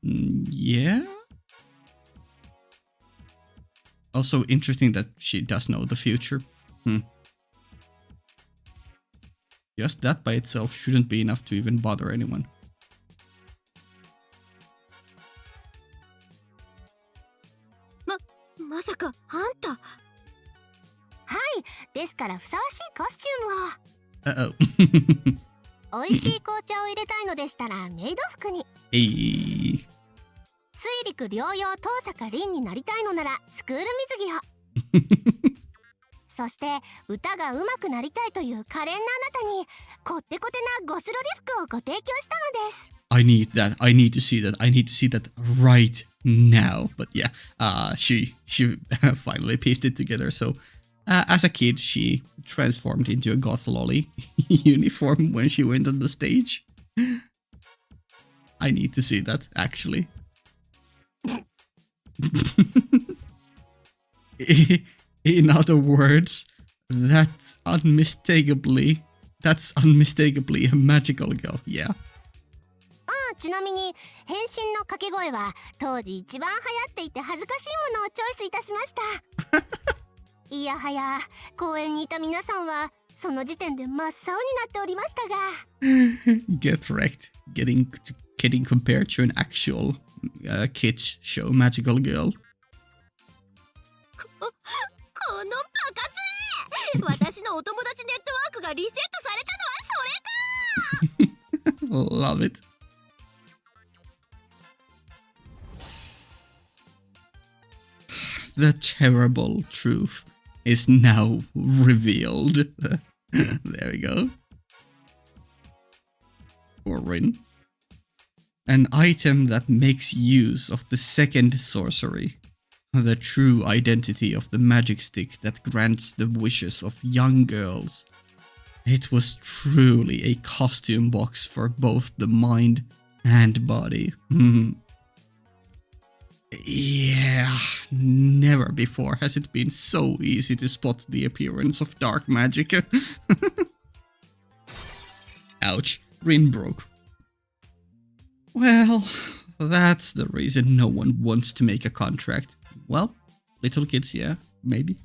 Yeah? Also interesting that she does know the future. Just that by itself shouldn't be enough to even bother anyone. まさかあんた。はい、ですからふさわしいコスチュームを。Uh-oh. 美味しい紅茶を入れたいのでしたらメイド服に。Hey. 水陸両用遠坂凛になりたいのならスクール水着を。そして歌が上手くなりたいという可憐なあなたにこってこてなゴスロリ服をご提供したのです。I need that. I need to see that. I need to see that right now. But yeah, she finally pieced it together. So, as a kid, she transformed into a goth lolly uniform when she went on the stage. I need to see that, actually. In other words, that's unmistakably a magical girl. Yeah. ちなみに変身の掛け声は当時一番流行っていて恥ずかしいものをチョイスいたしました。いやはや公園にいた皆さんはその時点で真っ青になっておりましたが。Get wrecked. Getting compared to an actual kids show magical girl. このバカ杖！私のお友達ネットワークがリセットされたのはそれか。Love it. The terrible truth is now revealed. There we go. Or Rin. An item that makes use of the second sorcery. The true identity of the magic stick that grants the wishes of young girls. It was truly a costume box for both the mind and body. Yeah, never before has it been so easy to spot the appearance of dark magic. Ouch, Rin broke. Well, that's the reason no one wants to make a contract. Well, little kids, yeah, maybe.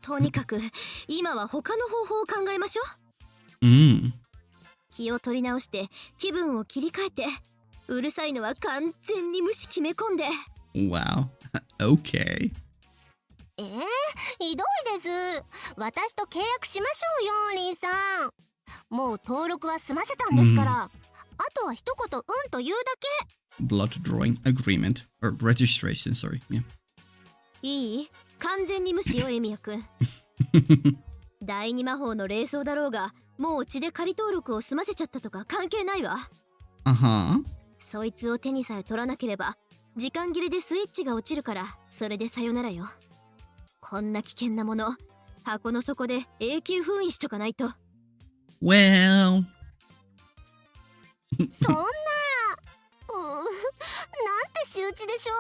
とにかく今は他の方法を考えましょう。気を取り直して気分を切り替えて。うるさいのは完全に虫決め込んで。Wow. Okay. ひどいです。私と契約しましょうよ、リンさん。もう登録は済ませたんですから。あとは一言と言うだけ。Blood drawing agreement or registration, sorry. Yeah. いい？完全に無視よ、エミヤくん。第二魔法の霊装だろうが、もう血で仮登録を済ませちゃったとか関係ないわ。そいつを手にさえ取らなければ時間切れでスイッチが落ちるからそれでさよならよ。こんな危険なもの箱の底で永久封印しとかないと。Well そんななんて仕打ちでしょ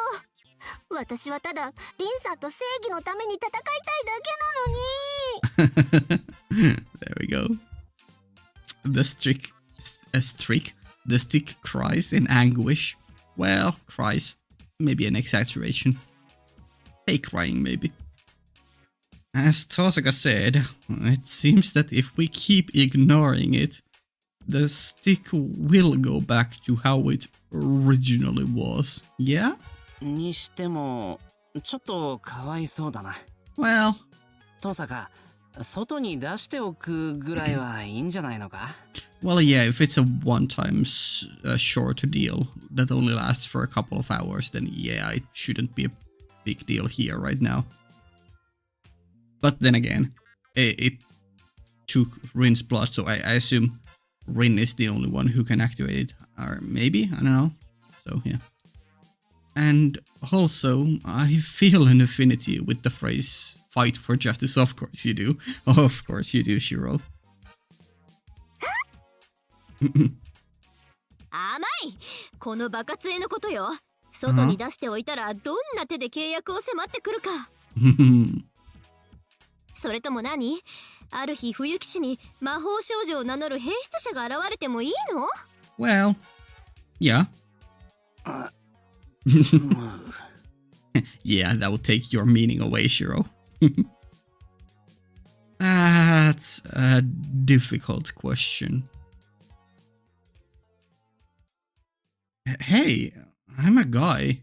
う。私はただリンさんと正義のために戦いたいだけなのに。There we go. The stick cries in anguish. Well, cries. Maybe an exaggeration. Fake crying, maybe. As Tosaka said, it seems that if we keep ignoring it, the stick will go back to how it originally was. Yeah? にしてもちょっとかわいそうだな。Well. トサカ、外に出しておくぐらいはいいんじゃないのか？ Well, yeah, if it's a one-time short deal that only lasts for a couple of hours, then yeah, it shouldn't be a big deal here right now. But then again, it took Rin's blood, so I assume Rin is the only one who can activate it. Or maybe? I don't know. So, yeah. And also, I feel an affinity with the phrase fight for justice. Of course you do. Of course you do, Shiro. 甘い。このバカ杖のことよ。外に出しておいたらどんな手で契約を迫ってくるか。それとも何？ある日冬騎士に魔法少女を名乗る変質者が現れてもいいの？ Well, yeah. Yeah, that would take your meaning away, Shiro. That's a difficult question. Hey, I'm a guy.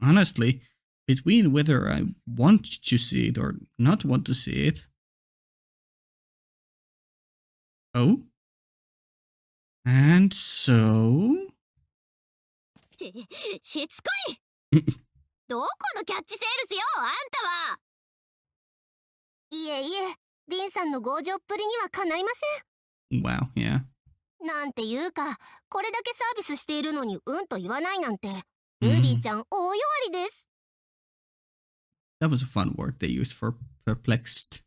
Honestly, between whether I want to see it or not want to see it. Oh? And so? しつこい。どこのキャッチセールスよ、あんたは。いえいえ、リンさんの強情っぷりにはかないません。 Wow, yeah. なんていうか、これだけサービスしているのにうんと言わないなんて、ルービーちゃん大弱りです。That was a fun word they used for perplexed.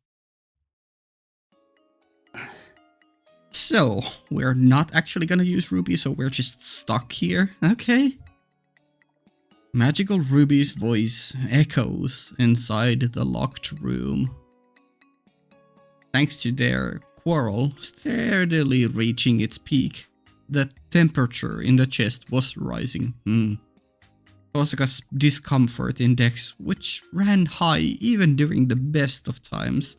So, we're not actually gonna use Ruby, so we're just stuck here. Okay. Magical Ruby's voice echoes inside the locked room. Thanks to their quarrel steadily reaching its peak, the temperature in the chest was rising. Kosaka's discomfort index, which ran high even during the best of times,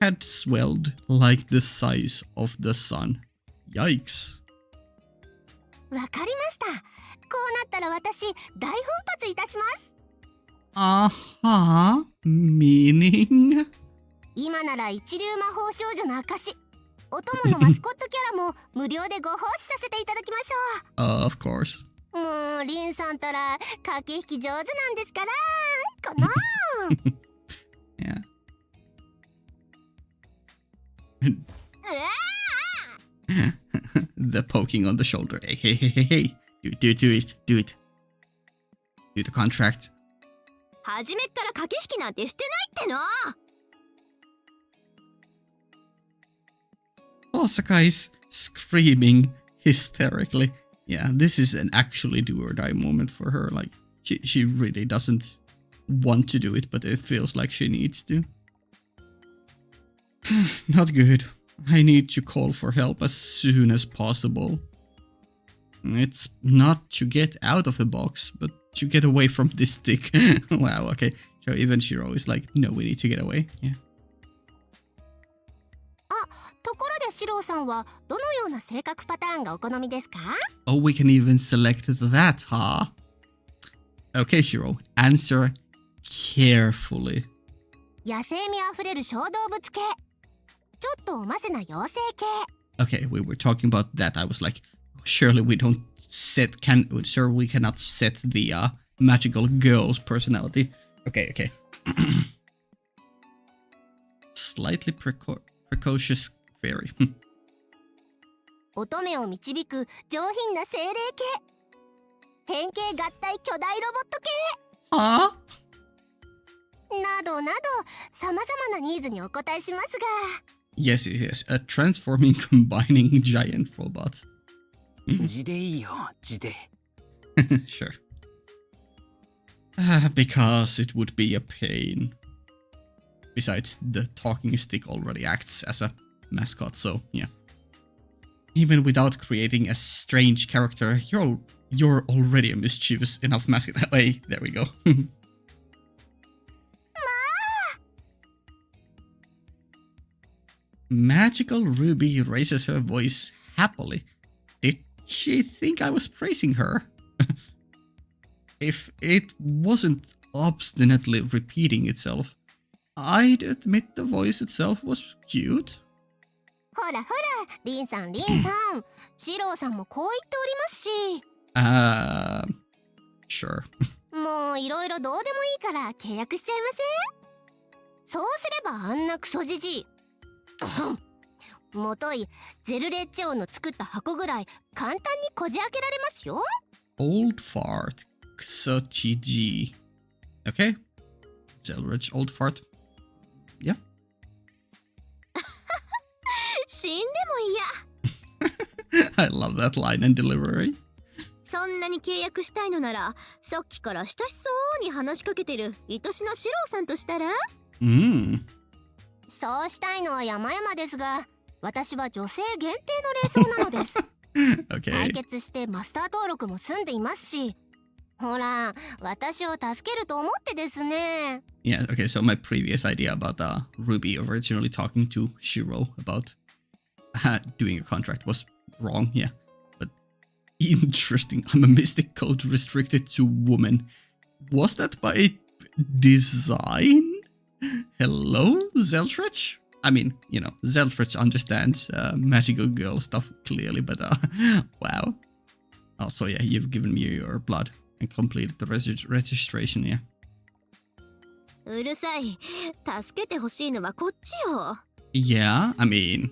had swelled like the size of the sun. Yikes. わかりました。こうなったら私、大奮発いたします。Meaning? 今なら一流魔法少女の証。お供のマスコットキャラも無料でご奉仕させていただきましょう。Of course. もう、リンさんたら駆け引き上手なんですから。このYeah. The poking on the shoulder. Hey. Do it. Do the contract. 初めっから駆け引きなんてしてないっての。Osaka is screaming hysterically. Yeah, this is an actually do or die moment for her. Like, she really doesn't want to do it, but it feels like she needs to. Not good. I need to call for help as soon as possible. It's not to get out of the box, but to get away from this stick. Wow, okay. So even Shiro is like, no, we need to get away. Yeah. ところでシローさんはどのような性格パターンがお好みですか？ Oh, we can even select that, huh? Okay, Shiro, answer carefully. 野生味あふれる小動物系。ちょっとおませな妖精系。Okay, we were talking about that. I was like, surely we don't set, sure we cannot set the magical girl's personality. Okay. Slightly precocious fairy. 乙女を導く上品な精霊系。変形合体巨大ロボット系。Huh? などなど、様々なニーズにお答えしますが。Yes, a transforming combining giant robot. 字でいいよ、字で。Sure. Because it would be a pain. Besides, the talking stick already acts as a mascot, so yeah. Even without creating a strange character, you're already a mischievous enough mascot. Hey, there we go. Magical Ruby raises her voice happily. Did she think I was praising her? If it wasn't obstinately repeating itself, I'd admit the voice itself was cute. ほらほら、リンさん、シローさんもこう言っておりますし。Sure. もういろいろどうでもいいから契約しちゃいません？そうすればあんなクソじじい。もとい、ゼルレッチ王の作った箱ぐらい簡単にこじ開けられますよ。Old fart. Kusochiji. Okay. Zelrich, old fart. Yeah. 死んでも嫌。 I love that line and delivery. そんなに契約したいのなら、さっきから親しそうに話しかけてる愛しのシローさんとしたら？そうしたいのは山々ですが、私は女性限定の霊装なのです。Okay. 採血してマスター登録も済んでいますし、ほら、私を助けると思ってですね。Yeah, okay, so my previous idea about Ruby originally talking to Shiro about doing a contract was wrong, yeah. But interesting, I'm a mystic code restricted to women. Was that by design? Hello, Zeltrich? I mean, you know, Zeltrich understands magical girl stuff clearly, but wow. Also, yeah, you've given me your blood and completed the registration, yeah. うるさい。助けてほしいのはこっちよ。Yeah, I mean,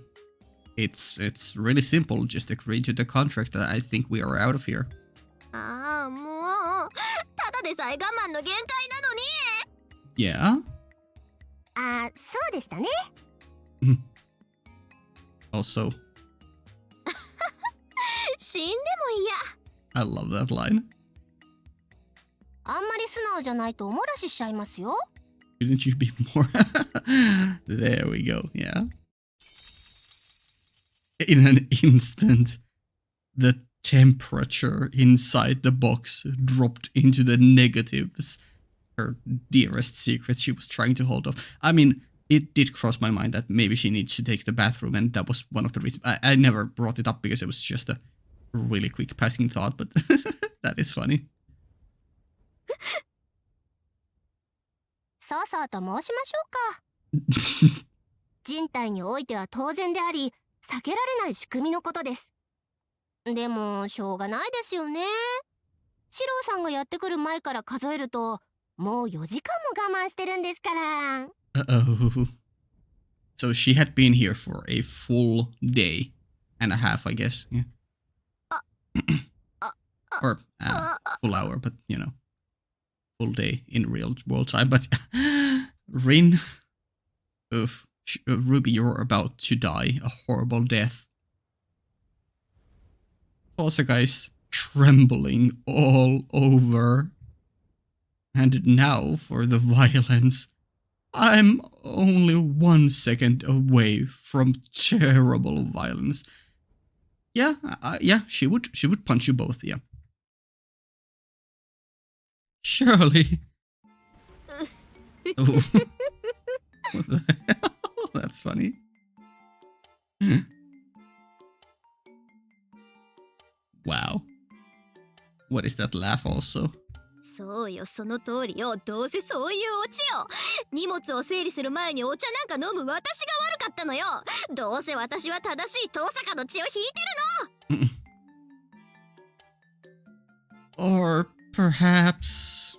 it's really simple. Just agree to the contract and I think we are out of here. ああ、もう。ただでさえ我慢の限界なのに。Yeah? あ、そうでしたね。Also, 死んでも嫌。 I love that line. あんまり素直じゃないとおもらししちゃいますよ。Couldn't you be more? There we go, yeah. In an instant, the temperature inside the box dropped into the negatives. Her dearest secret she was trying to hold up. I mean, it did cross my mind that maybe she needs to take the bathroom, and that was one of the reasons. I never brought it up because it was just a really quick passing thought, but that is funny. そうそうと申しましょうか。人体においては当然であり、避けられない仕組みのことです。でも、しょうがないですよね。シローさんがやってくる前から数えると、もう4時間も我慢してるんですから。Uh-oh. So she had been here for a full day and a half, I guess. Yeah. Or full hour, but you know, full day in real world time. But Rin, Ruby, you're about to die a horrible death. Also, guys, trembling all over. And now for the violence. I'm only 1 second away from terrible violence. Yeah, yeah, she would punch you both, yeah. Surely. Oh. What the hell? That's funny. Wow. What is that laugh also? そうよ、その通りよ。どうせそういうオチよ。荷物を整理する前にお茶なんか飲む私が悪かったのよ。どうせ私は正しい遠坂の血を引いてるの。Or perhaps...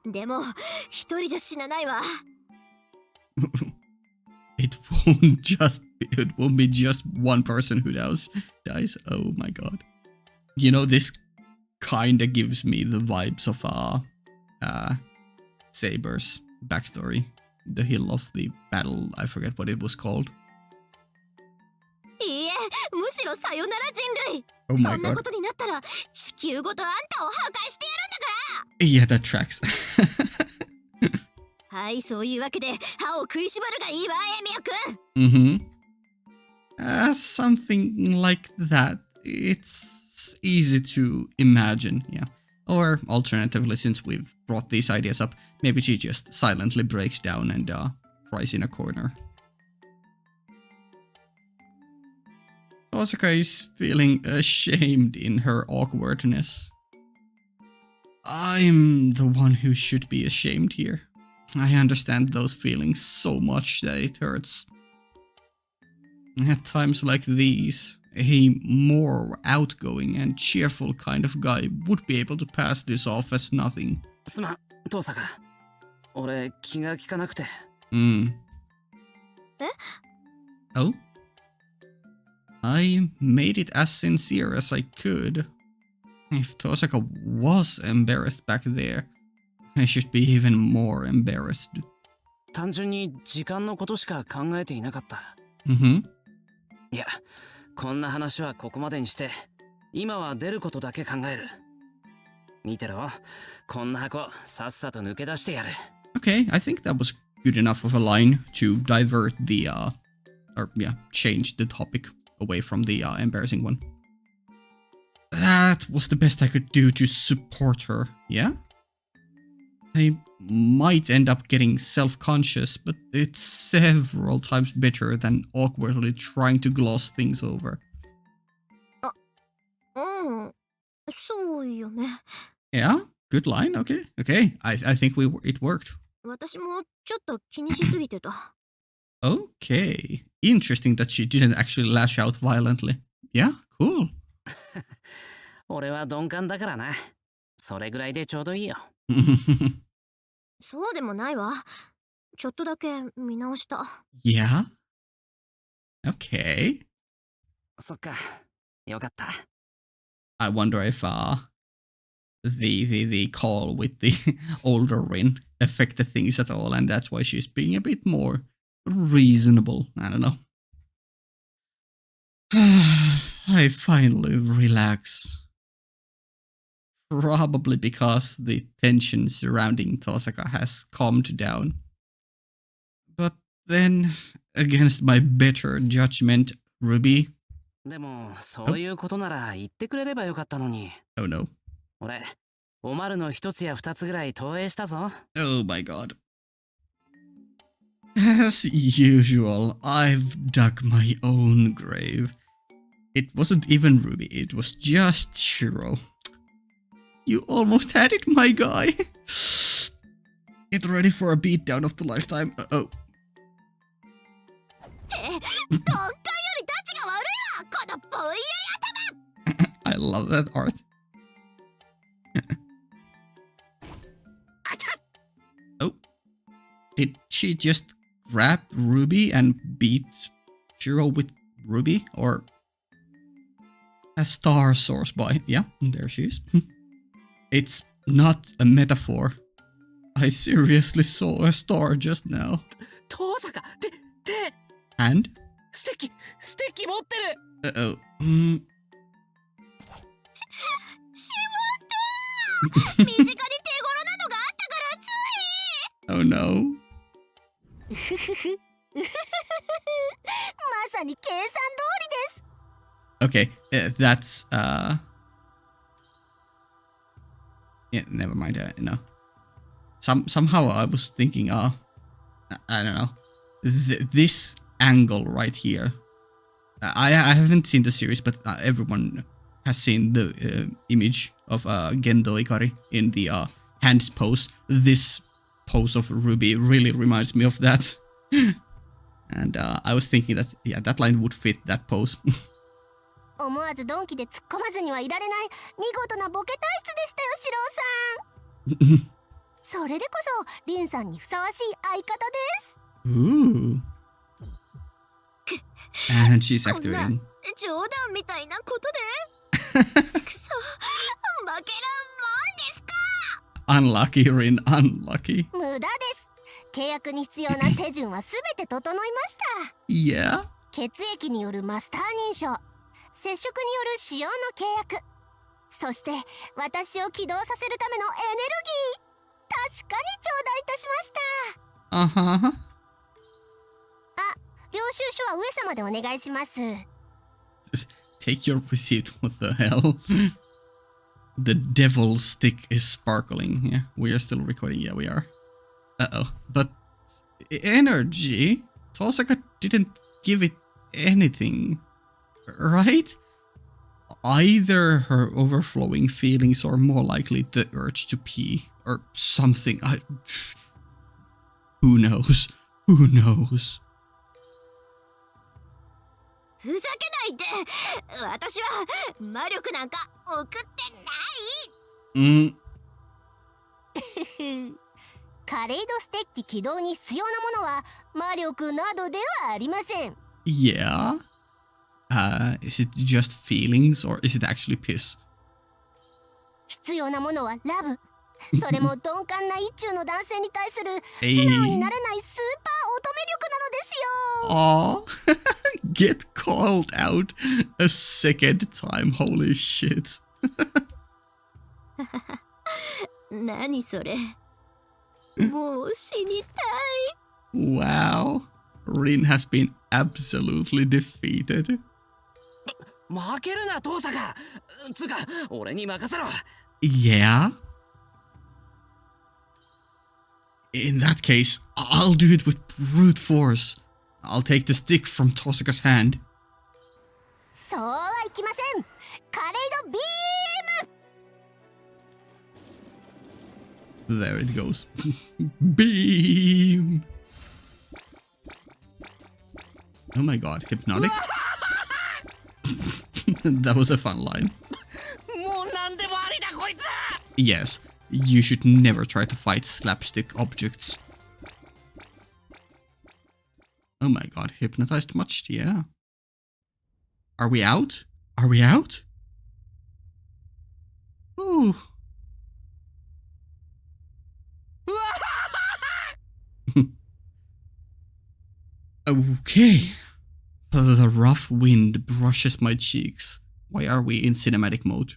でも、一人じゃ死なないわ。It won't be just one person who dies. Oh my god. You know, this kinda gives me the vibes of Saber's backstory. The Hill of the Battle, I forget what it was called. いいえ、むしろさよなら人類。 Oh my そんな god. ことになったら地球ごとあんたを破壊してやるんだから。 Yeah, that tracks. はい、そういうわけで歯を食いしばるがいいわ、エミオくん。Something like that. It's easy to imagine, yeah. Or alternatively, since we've brought these ideas up, maybe she just silently breaks down and cries in a corner. Osaka is feeling ashamed in her awkwardness. I'm the one who should be ashamed here. I understand those feelings so much that it hurts. At times like these, a more outgoing and cheerful kind of guy would be able to pass this off as nothing. すまん、遠坂。俺、気が利かなくて。え? Oh? I made it as sincere as I could. If Tosaka was embarrassed back there, I should be even more embarrassed. 単純に時間のことしか考えていなかった。いや、こんな話はここまでにして、今は出ることだけ考える。見てろ、こんな箱さっさと抜け出してやる。Okay, I think that was good enough of a line to divert the, change the topic away from the embarrassing one. That was the best I could do to support her, yeah? I might end up getting self-conscious, but it's several times better than awkwardly trying to gloss things over. そうよね。 Yeah, good line, okay. I think it worked. 私もちょっと気にしすぎてた。 Okay, interesting that she didn't actually lash out violently. Yeah, cool. 俺は鈍感だからな。それぐらいでちょうどいいよ。そうでもないわ。ちょっとだけ見直した。 Yeah? Okay. そっか、よかった。I wonder if the call with the older Rin affected things at all, and that's why she's being a bit more reasonable. I don't know. I finally relax. Probably because the tension surrounding Tosaka has calmed down. But then, against my better judgment, Ruby... でも、そういうことなら言ってくれればよかったのに。Oh no. 俺、おまるの一つや二つぐらい投影したぞ。Oh my god. As usual, I've dug my own grave. It wasn't even Ruby, it was just Shiro. You almost had it, my guy. Get ready for a beatdown of the lifetime. Uh-oh. I love that art. Oh. Did she just grab Ruby and beat Shiro with Ruby? Or a star source by... Yeah, there she is. It's not a metaphor. I seriously saw a star just now. 遠坂で And? ステッキ持ってる。 Uh-oh. しまった。身近に手頃なのがあったからつい。 Oh no. まさに計算通りです。 Okay, that's yeah, never mind. No. Somehow I was thinking, I don't know, this angle right here. I haven't seen the series, but everyone has seen the image of Gendo Ikari in the hands pose. This pose of Ruby really reminds me of that. And I was thinking that, yeah, that line would fit that pose. 思わずドンキで突っ込まずにはいられない見事なボケ体質でしたよ、シローさん。それでこそリンさんにふさわしい相方です。 Ooh. And she's activating. 冗談みたいなことで。くそ、負けるもんですか。 Unlucky, Rin, unlucky. 無駄です。契約に必要な手順はすべて整いました。Yeah. 血液によるマスター認証。接触による使用の契約、そして私を起動させるためのエネルギー、確かに頂戴いたしました。あ、領収書は上様でお願いします。 Take your receipt. What the hell? The devil's stick is sparkling. Yeah, we are still recording. Yeah, we are. Uh-oh. But energy? Tosaka didn't give it anything. Right? Either her overflowing feelings or more likely the urge to pee or something. Who knows? Who knows? ふざけないで。私は魔力なんか送ってない。カレイドステッキ起動に必要なものは魔力などではありません。 Yeah? Is it just feelings or is it actually piss? 必要なものはラブ。それも鈍感な一中の男性に対する素直になれないスーパー乙女力なのですよ。Aw. Get called out a second time. Holy shit. 何それ。もう死にたい。Wow. Rin has been absolutely defeated. 負けるな、遠坂。つうか、俺に任せろ。Yeah? In that case, I'll do it with brute force. I'll take the stick from Tosaka's hand. そうはいきません。カレイドビーム。 There it goes. Beam! Oh my god, hypnotic? That was a fun line. もう何でもありだ、こいつ。 Yes, you should never try to fight slapstick objects. Oh my god, hypnotized much? Yeah. Are we out? Are we out? Ooh. Okay. The rough wind brushes my cheeks. Why are we in cinematic mode?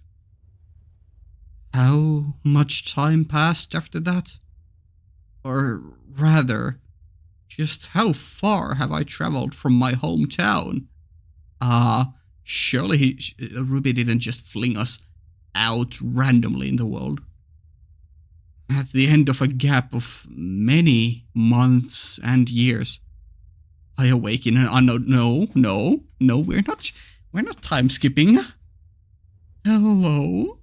How much time passed after that? Or rather, just how far have I traveled from my hometown? Surely Ruby didn't just fling us out randomly in the world. At the end of a gap of many months and years, I awake in an unknown. No, we're not time skipping. Hello.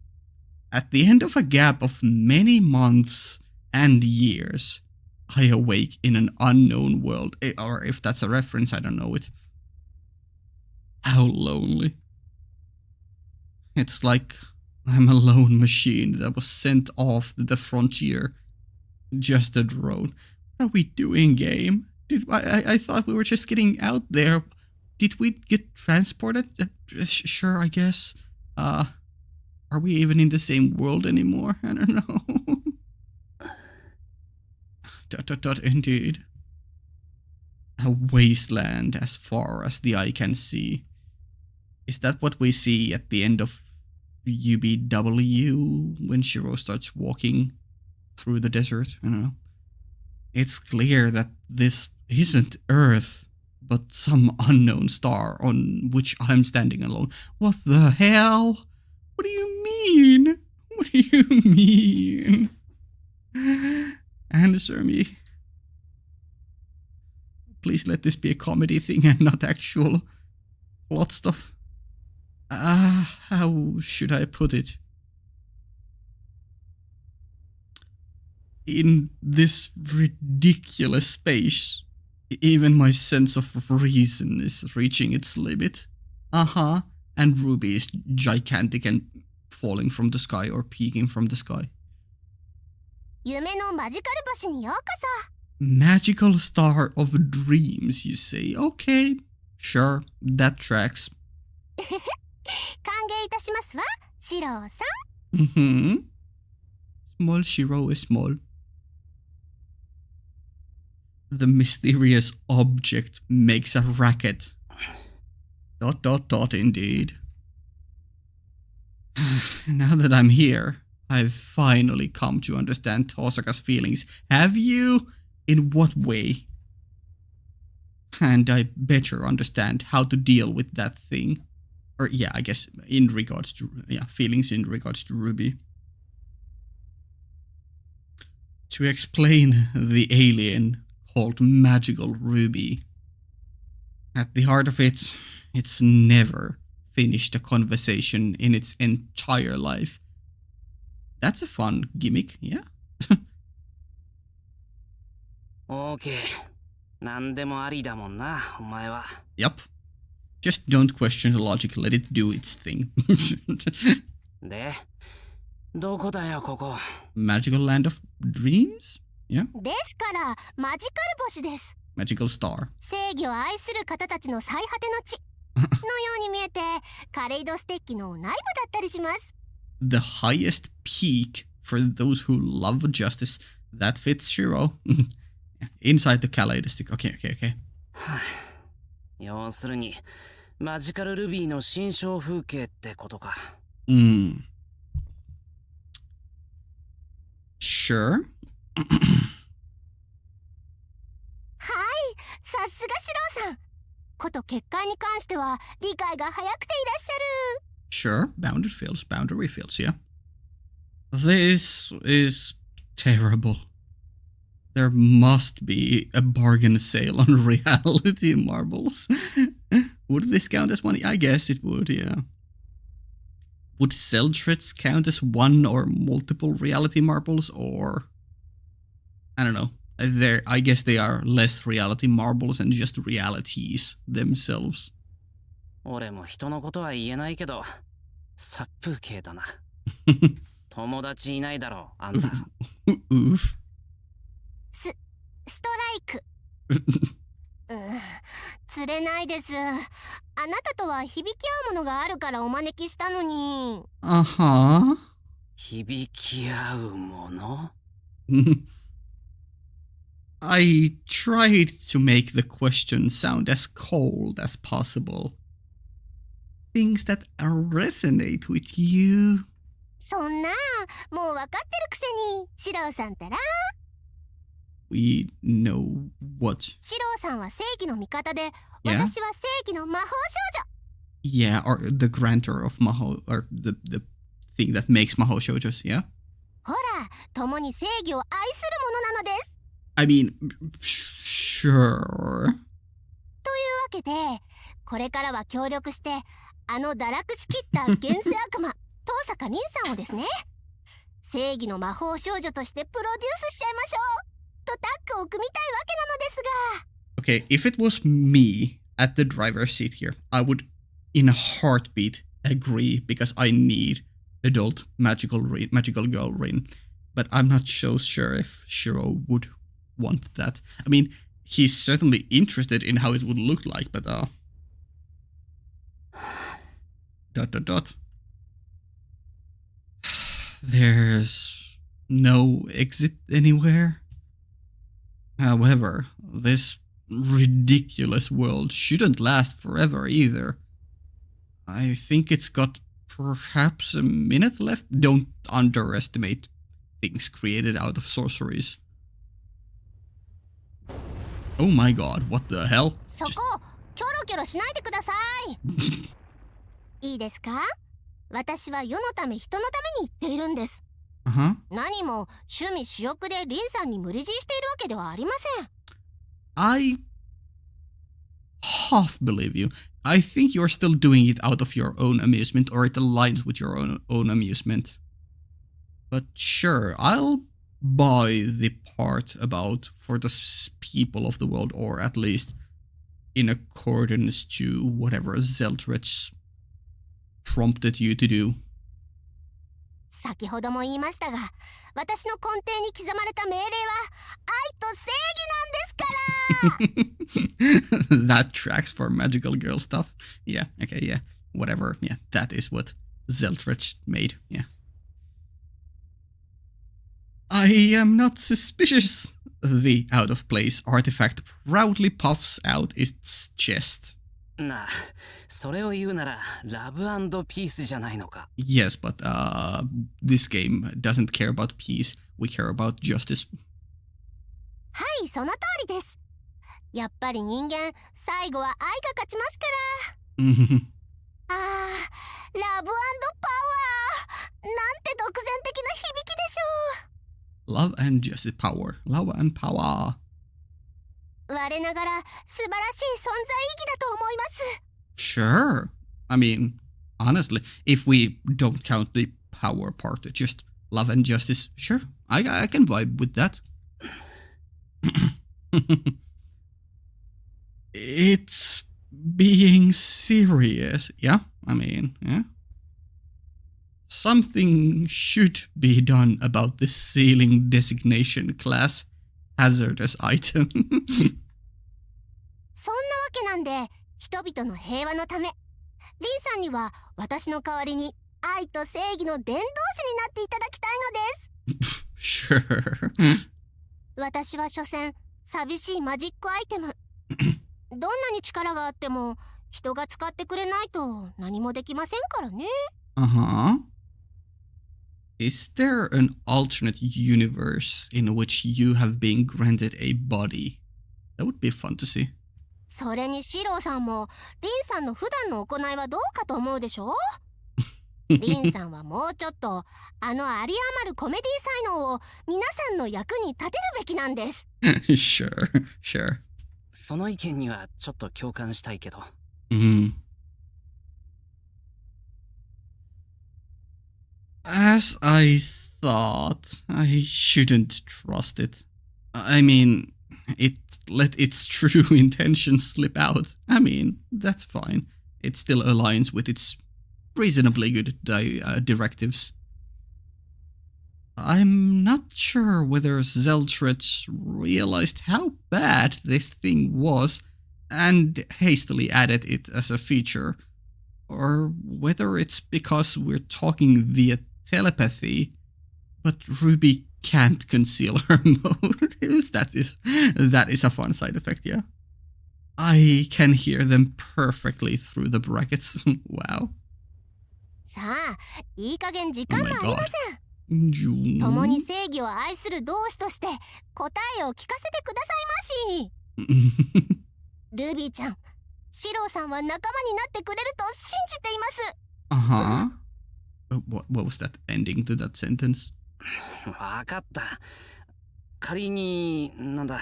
At the end of a gap of many months and years, I awake in an unknown world. Or if that's a reference, I don't know it. How lonely. It's like I'm a lone machine that was sent off the frontier. Just a drone. What are we doing, game? I thought we were just getting out there. Did we get transported? Sure, I guess. Are we even in the same world anymore? I don't know. ... Indeed. A wasteland as far as the eye can see. Is that what we see at the end of UBW when Shiro starts walking through the desert? I don't know. It's clear that this isn't Earth, but some unknown star on which I'm standing alone. What the hell? What do you mean? What do you mean? Answer me. Please let this be a comedy thing and not actual plot stuff. How should I put it? In this ridiculous space, even my sense of reason is reaching its limit. And Ruby is gigantic and falling from the sky or peeking from the sky. 夢のマジカル星にようこそ。 Magical star of dreams, you say? Okay, sure, that tracks. 歓迎いたしますわ、シローさん。Small Shiro is small. The mysterious object makes a racket. ... Indeed. Now that I'm here, I've finally come to understand Tosaka's feelings. Have you? In what way? And I better understand how to deal with that thing. Or yeah, I guess in regards to, feelings in regards to Ruby. To explain the alien called Magical Ruby. At the heart of it, it's never finished a conversation in its entire life. That's a fun gimmick, yeah? Okay. 何でもありだもんな、お前は。Yep. Just don't question the logic, let it do its thing. で、どこだよ、ここ。Magical land of dreams? Yeah? ですから、マジカル星です。Magical star. 正義を愛する方たちの最果ての地のように見えて、カレイドステッキの内部だったりします。the highest peak for those who love justice. That fits Shiro. Inside the Kaleido stick. Okay. 要するに、マジカルルビーの心象風景ってことか。Sure. はい、さすがシローさん。こと結界に関しては理解が早くていらっしゃる。Sure, boundary fields, yeah. This is terrible. There must be a bargain sale on reality marbles. Would this count as one? I guess it would, yeah. Would Zeldrits count as one or multiple reality marbles, or... I don't know. I guess they are less reality marbles and just realities themselves. 俺も人のことは言えないけど、殺風景だな。友達いないだろう、あんた。Oof. ストライク。釣れないです。あなたとは響き合うものがあるからお招きしたのに。響き合うものI tried to make the question sound as cold as possible. Things that resonate with you. そんな、もう分かってるくせに、シローさんったら。We know what? シローさんは正義の味方で、私は正義の魔法少女。Yeah, or the grantor of Maho, or the thing that makes Maho Shoujos, yeah? ほら、共に正義を愛するものなのです。I mean, sure. というわけで、これからは協力して、あの堕落しきった現世悪魔、東坂凛さんをですね、正義の魔法少女としてプロデュースしちゃいましょうとタッグを組みたいわけなのですが。Okay, if it was me at the driver's seat here, I would, in a heartbeat, agree because I need adult magical girl Rin. But I'm not so sure if Shiro would want that. I mean, he's certainly interested in how it would look like, but There's no exit anywhere. However, this ridiculous world shouldn't last forever either. I think it's got perhaps a minute left. Don't underestimate things created out of sorceries. Oh my god, what the hell? そこ、キョロキョロしないでください。いいですか？私は世のため人のために言っているんです。何も趣味私欲でリンさんに無理強いしているわけではありません。I half believe you. I think you're still doing it out of your own amusement, or it aligns with your own amusement. But sure, I'll buy the part about for the people of the world, or at least in accordance to whatever Zeldrits prompted you to do. 先ほども言いましたが、私の根底に刻まれた命令は愛と正義なんですから。That tracks for magical girl stuff. Yeah, okay, yeah. Whatever. Yeah, that is what Zeldrits made. Yeah. I am not suspicious. The out-of-place artifact proudly puffs out its chest. なあ、それを言うならラブ&ピースじゃないのか。Yes, but this game doesn't care about peace. We care about justice. はい、その通りです。やっぱり人間、最後は愛が勝ちますから。ラブ&パワー。なんて独善的な響きでしょう。Love and justice, power. Love and power. 我ながら素晴らしい存在意義だと思います。Sure. I mean, honestly, if we don't count the power part, just love and justice, sure. I can vibe with that. It's being serious. Yeah, I mean, yeah. Something should be done about this ceiling designation class hazardous item. そんなわけなんで、人々の平和のため、リンさんには私の代わりに愛と正義の伝道師になっていただきたいのです。Sure. 私は所詮寂しいマジックアイテム。どんなに力があっても人が使ってくれないと何もできませんからね。Uh-huh. Is there an alternate universe in which you have been granted a body? That would be fun to see. それにシローさんもリンさんの普段の行いはどうかと思うでしょ。リンさんはもうちょっとあの有り余るコメディ才能を皆さんの役に立てるべきなんです。Sure, sure. その意見にはちょっと共感したいけど。As I thought, I shouldn't trust it. I mean, it let its true intentions slip out. I mean, that's fine. It still aligns with its reasonably good directives. I'm not sure whether Zeltret realized how bad this thing was and hastily added it as a feature, or whether it's because we're talking via telepathy, but Ruby can't conceal her motives. That is a fun side effect, yeah. I can hear them perfectly through the brackets. Wow. さあ、いい加減時間もありません。共に正義を愛する同志として答えを聞かせてくださいまし。ルビーちゃん、シローさんは仲間になってくれると信じています。What was that ending to that sentence? わかった。仮に、なんだ、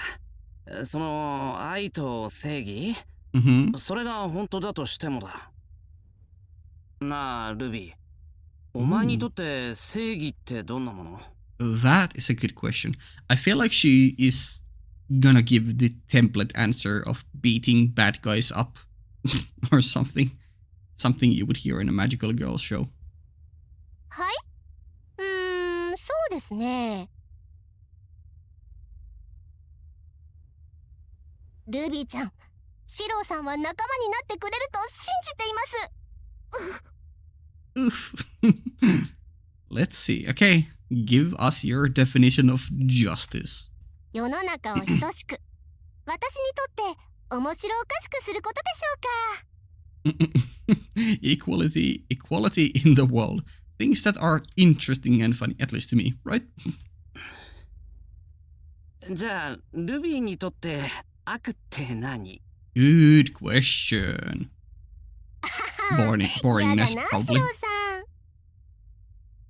その愛と正義、それが本当だとしてもだ。なあ、ルビー。お前にとって正義ってどんなもの？ That is a good question. I feel like she is gonna give the template answer of beating bad guys up or something. Something you would hear in a magical girl show. はい？そうですね。ルビーちゃん、シローさんは仲間になってくれると信じています。Oof. Let's see. Okay, give us your definition of justice. 世の中を等しく、私にとって面白おかしくすることでしょうか。Equality in the world. Things that are interesting and funny, at least to me, right? じゃあ、ルビーにとって悪って何？ Good question. Boringness, やだな、 probably. シローさん。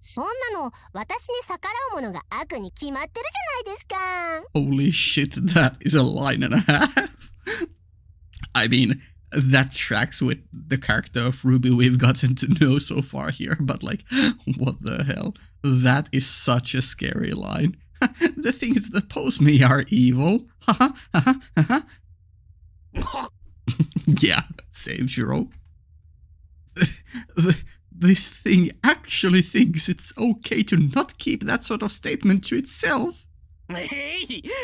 そんなの私に逆らうものが悪に決まってるじゃないですか。Holy shit, that is a line and a half. I mean, that tracks with the character of Ruby we've gotten to know so far here, but like, what the hell? That is such a scary line. The things that oppose me are evil. Yeah, same, Shiro. This thing actually thinks it's okay to not keep that sort of statement to itself.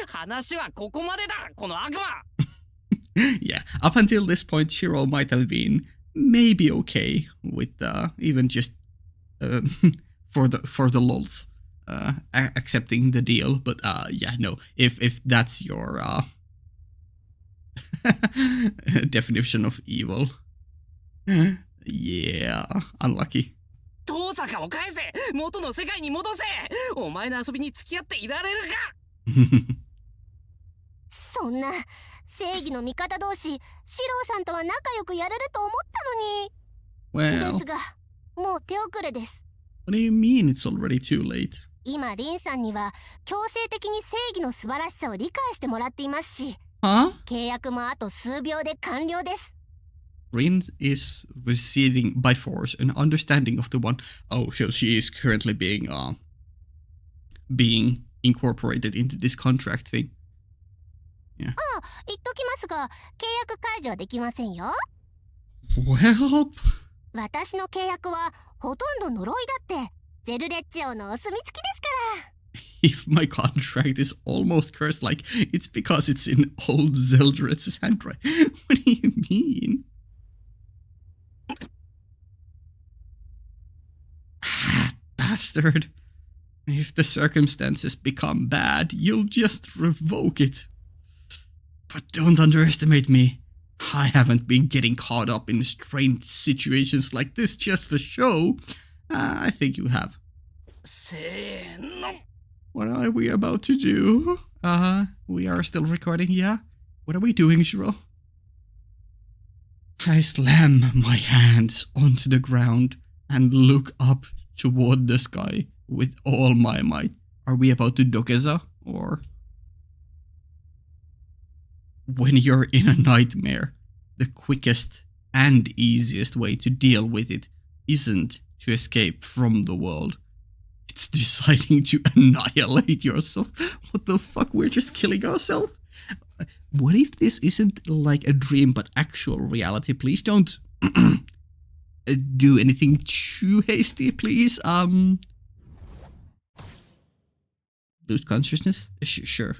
話はここまでだ、この悪魔。Yeah, up until this point, Shiro might have been maybe okay with even just for the lols accepting the deal. But yeah, no, if that's your definition of evil, yeah, unlucky. 遠坂を返せ、元の世界に戻せ。お前の遊びに付き合っていられるか。そんな正義の味方同士、シローさんとは仲良くやれると思ったのに。Well, ですが、もう手遅れです。what do you mean it's already too late? 今リンさんには強制的に正義の素晴らしさを理解してもらっていますし、Huh? 契約もあと数秒で完了です。Rin is receiving by force an understanding of the one. Oh, so she is currently being incorporated into this contract thing. Yeah. 言っときますが、契約解除はできませんよ。Well, 私の契約はほとんど呪いだって、ゼルレッジ王のお墨付きですから。if my contract is almost cursed, like, it's because it's in old Zeldret's handwriting. What do you mean? bastard. If the circumstances become bad, you'll just revoke it. But don't underestimate me. I haven't been getting caught up in strange situations like this just for show. I think you have. What are we about to do? We are still recording, yeah? What are we doing, Shiro? I slam my hands onto the ground and look up toward the sky with all my might. Are we about to dokeza, or? When you're in a nightmare, the quickest and easiest way to deal with it isn't to escape from the world. It's deciding to annihilate yourself. What the fuck? We're just killing ourselves? What if this isn't like a dream but actual reality? Please don't do anything too hasty, please. Lose consciousness? Sure.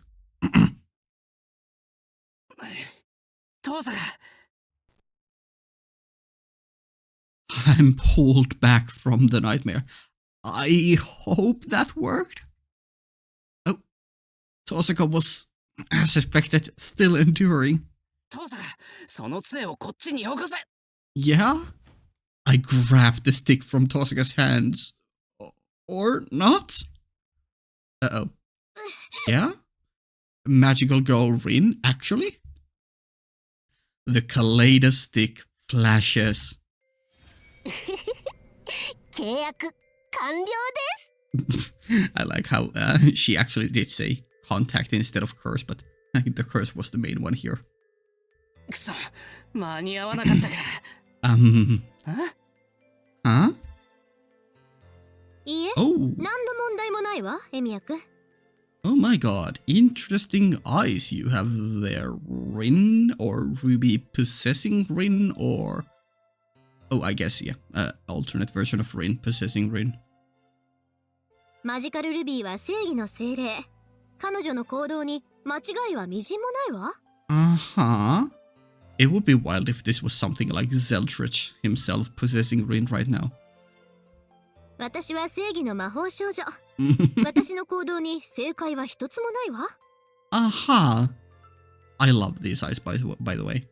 I'm pulled back from the nightmare. I hope that worked. Oh, Tosaka was, as expected, still enduring. Yeah? I grabbed the stick from Tosaka's hands. Or not? Uh-oh. Yeah? Magical girl Rin, actually? The Kaleido stick flashes. I like how she actually did say contact instead of curse, but I think the curse was the main one here. Huh? Oh. Oh my god, interesting eyes you have there, Rin, or Ruby possessing Rin, or... Oh, I guess, yeah, alternate version of Rin possessing Rin. Magical Ruby は正義の精霊。彼女の行動に間違いはみじんもないわ。Uh-huh. It would be wild if this was something like Zeltrich himself possessing Rin right now. 私は正義の魔法少女。私の行動に正解は一つもないわ。Aha. I love these eyes, by the way.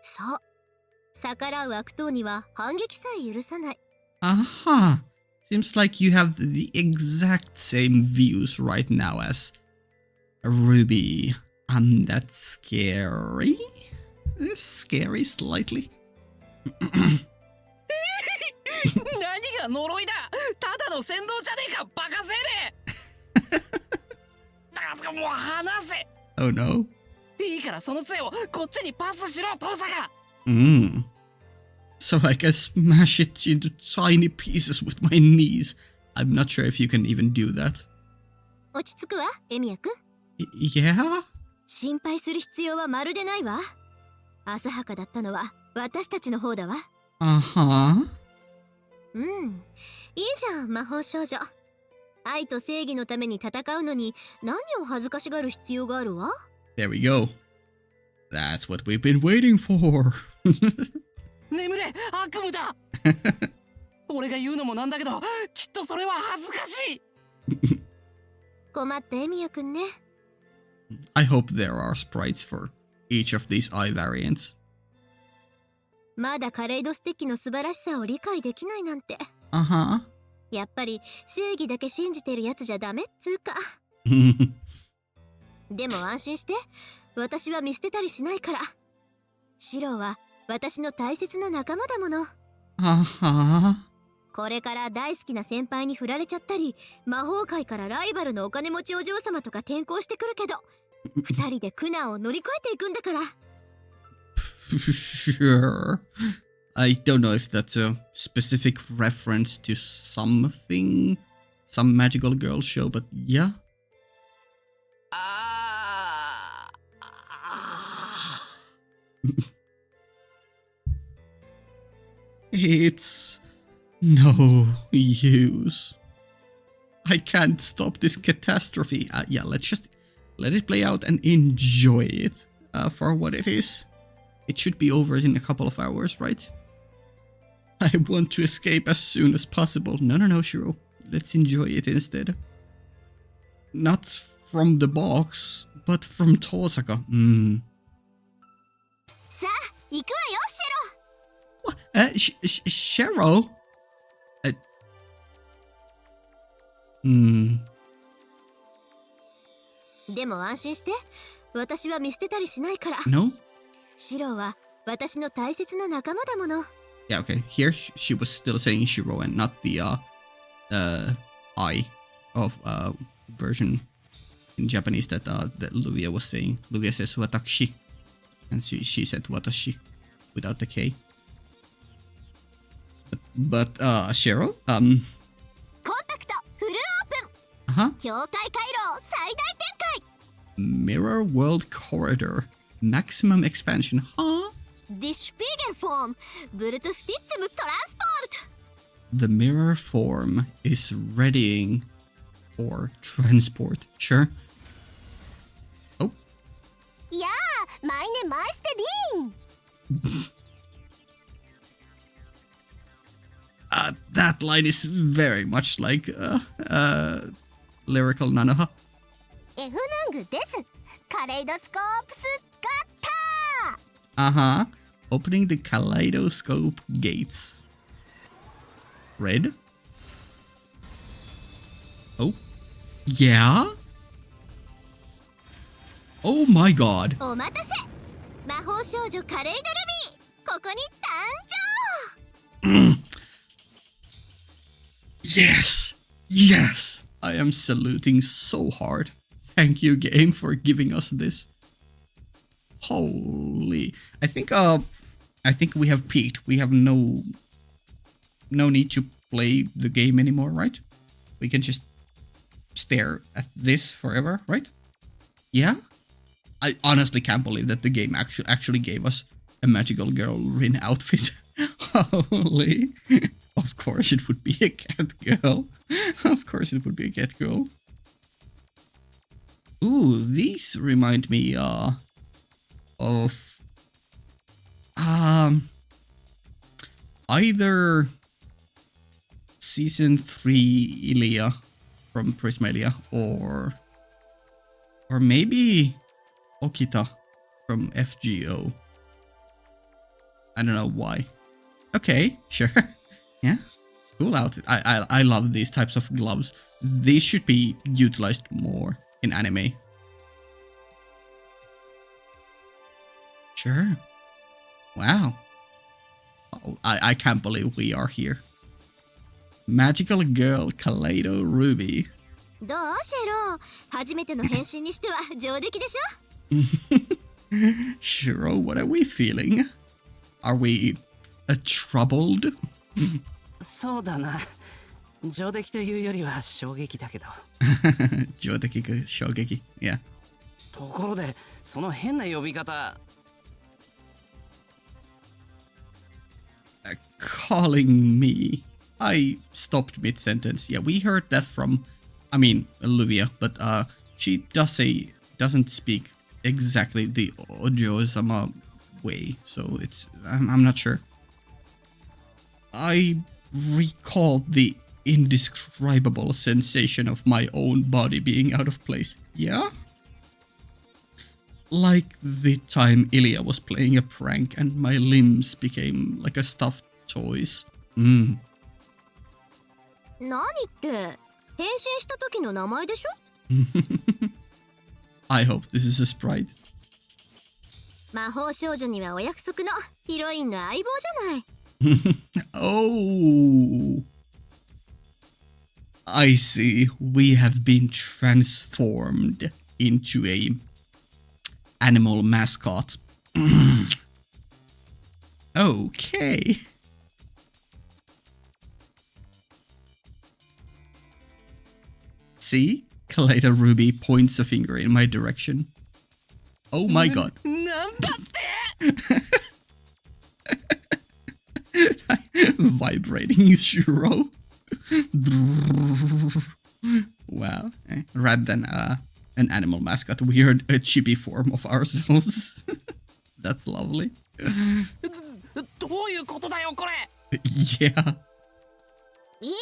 そう。逆らう悪党には反撃さえ許さない。Aha. Seems like you have the exact same views right now as Ruby. That's scary? Scary slightly. 何が呪いだ。ただの先導じゃねえか、バカ青年。もう離せ。Oh no. いいからその杖をこっちにパスしろ、父さが。So I can smash it into tiny pieces with my knees. I'm not sure if you can even do that. 落ち着くわ、エミヤくん。Yeah? 心配する必要はまるでないわ。浅はかだったのは私たちの方だわ。Uh-huh. いいじゃん、魔法少女。愛と正義のために戦うのに何を恥ずかしがる必要があるわ。There we go. That's what we've been waiting for. 眠れ、悪夢だ。俺が言うのもなんだけど、きっとそれは恥ずかしい。困ったエミヤくんね。I hope there are sprites for each of these eye variants. まだカレイドステッキの素晴らしさを理解できないなんて。Uh-huh. やっぱり正義だけ信じてるやつじゃダメっつうか。でも安心して、私は見捨てたりしないから。シロは私の大切な仲間だもの。Uh-huh. これから大好きな先輩に振られちゃったり、魔法界からライバルのお金持ちお嬢様とか転校してくるけど、二人で苦難を乗り越えていくんだから。Sure. I don't know if that's a specific reference to something, some magical girl show, but yeah. It's no use. I can't stop this catastrophe. Yeah, let's just let it play out and enjoy it for what it is. It should be over in a couple of hours, right? I want to escape as soon as possible. No, Shiro. Let's enjoy it instead. Not from the box, but from Tosaka. What? Shiro? Hmm. でも安心して、私は見捨てたりしないから。No? シロは私の大切な仲間だもの。Yeah, okay. Here she was still saying Shiro and not the I of version in Japanese that Luvia was saying. Luvia says watashi, and she said watashi without the K. But Shiro, コンタクトフルオープン。uh-huh. 境界回廊最大展開。Mirror World Corridor maximum expansion, huh? Die Spiegelform wird auf die zum Transport. The mirror form is readying for transport. Sure. Oh. Ja, meine Meisterin. That line is very much like lyrical Nanoha. F ナングです。カレイドスコープスガッター。Uh-huh. Opening the Kaleidoscope gates. Red? Oh. Yeah? Oh my god. お待たせ。魔法少女カレイドルビー。ここに誕生。Yes! Yes! I am saluting so hard. Thank you, game, for giving us this. Holy. I think we have peaked. We have no need to play the game anymore, right? We can just stare at this forever, right? Yeah? I honestly can't believe that the game actually gave us a magical girl Rin outfit. Holy. Of course it would be a cat girl. Of course it would be a cat girl. Ooh, these remind me of either season 3 Ilia from Prismalia or maybe Okita from FGO. I don't know why. Okay, sure. Yeah, cool outfit. I love these types of gloves. These should be utilized more in anime. Sure. Wow. Oh, I can't believe we are here. Magical girl Kaleido-Ruby. どうシェロー。初めての変身にしては上出来でしょ。Shiro, what are we feeling? Are we troubled? そうだな。上出来というよりは衝撃だけど。上出来か衝撃。Yeah. ところで、その変な呼び方。Calling me. I stopped mid-sentence. Yeah, we heard that from, Olivia, but she doesn't speak exactly the Ojo-sama way, so I'm not sure. I recall the indescribable sensation of my own body being out of place. Yeah? Like the time Ilya was playing a prank and my limbs became like a stuffed toys. 何って変身した時の名前でしょ。I hope this is a sprite. 魔法少女にはお約束のヒロインの相棒じゃない。Oh, I see. We have been transformed into a animal mascot. Okay. See? Kaleido-Ruby points a finger in my direction. Oh my god. Vibrating Shiro. Wow. Rather than an animal mascot, we heard a chibi form of ourselves. That's lovely. どういうことだよこれ。Yeah. いえ、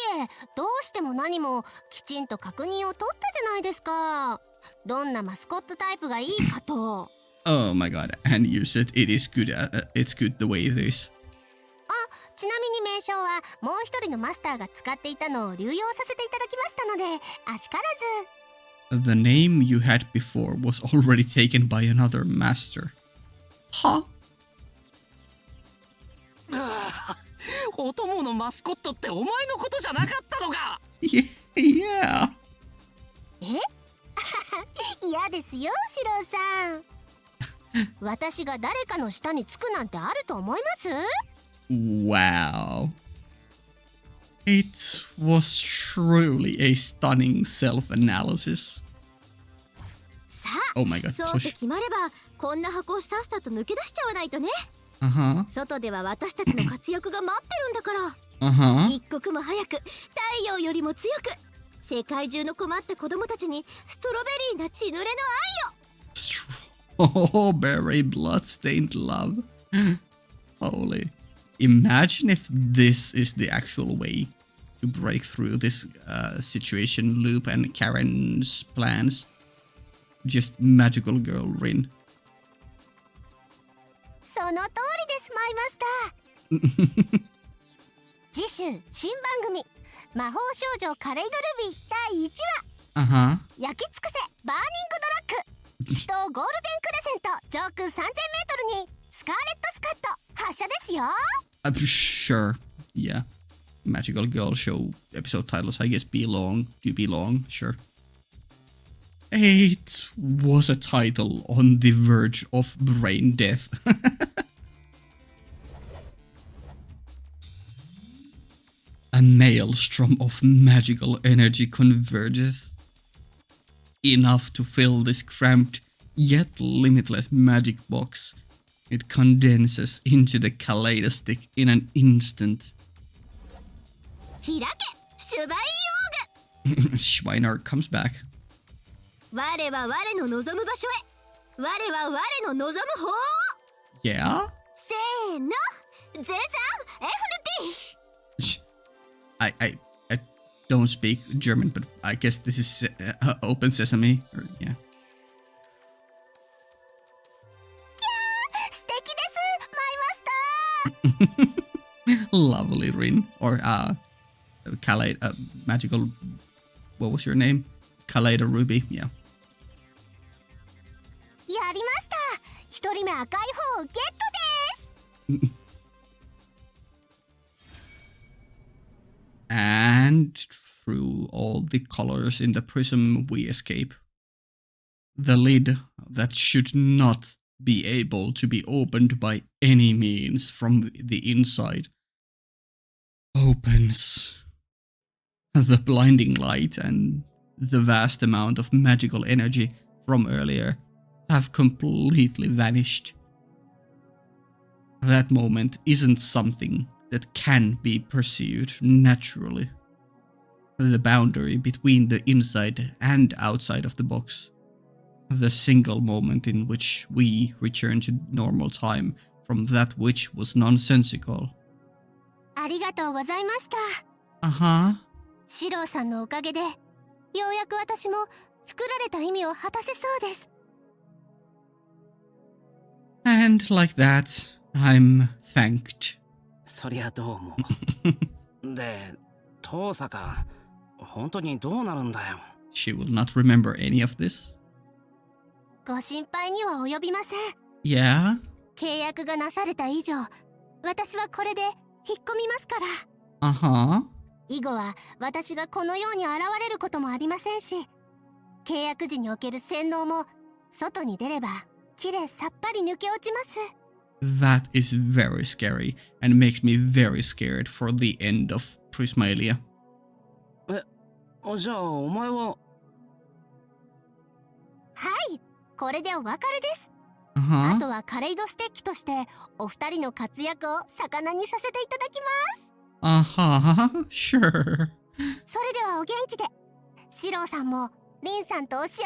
どうしても何もきちんと確認を取ったじゃないですか。どんなマスコットタイプがいいかと。Oh my god. And you said it is good. It's good the way it is. ちなみに名称はもう一人のマスターが使っていたのを流用させていただきましたので、あしからず。The name you had before was already taken by another master. Huh? お供のマスコットってお前のことじゃなかったのか。Yeah. 嫌ですよ、シロさん。私が誰かの下につくなんてあると思います？ Wow. It was truly a stunning self-analysis. さあ、 Oh my god. そうと決まればこんな箱をさっさと抜け出しちゃわないとね。Uh-huh. 外では私たちの活躍が待ってるんだから。Uh-huh. 一刻も早く太陽よりも強く世界中の困った子供たちにストロベリーな血濡れの愛を。 Strawberry blood-stained love. Holy. Imagine if this is the actual way to break through this situation loop and Karen's plans. Just magical girl Rin. その通りです、マイマスター。次週新番組「魔法少女カレイドルビー」第1話。Uh-huh. 焼き尽くせバーニングドラッグ死闘ゴールデンクレセント上空 3000 メートルにスカーレットスカット発射ですよ。Sure. Yeah. Magical girl show episode titles, I guess, belong. Do belong? Sure. It was a title on the verge of brain death. A maelstrom of magical energy converges. Enough to fill this cramped yet limitless magic box. It condenses into the Kaleido stick in an instant. 開けシュバインオーグ。 Schweiner comes back. 我は我の望む場所へ。我は我の望む方。 Yeah? せーの。ゼザン FNP。 I don't speak German, but I guess this is open sesame. Or, yeah. 素敵です、マイマスター。 Lovely Rin. Or magical, what was your name? Kaleido-Ruby, yeah. やりました。一人目赤い方ゲットです。 And through all the colors in the prism we escape. The lid that should not be able to be opened by any means from the inside opens. The blinding light and the vast amount of magical energy from earlier have completely vanished. That moment isn't something that can be pursued naturally. The boundary between the inside and outside of the box. The single moment in which we return to normal time from that which was nonsensical. ありがとうございました。 Uh-huh. シローさんのおかげでようやく私も作られた意味を果たせそうです。 And like that, I'm thanked. そりゃどうも。で、遠坂、本当にどうなるんだよ。 She will not remember any of this. ご心配には及びません。 Yeah? 契約がなされた以上、私はこれで引っ込みますから。 Uh-huh. 以後は私がこのように現れることもありませんし、契約時における洗脳も外に出ればきれいさっぱり抜け落ちます。 That is very scary and makes me very scared for the end of Prismalia. じゃあお前は。はい、これでお別れです。 Uh-huh. あとはカレイドステッキとしてお二人の活躍を魚にさせていただきます。 Uh-huh. Sure. それではお元気で。シローさんもリンさんとお幸せ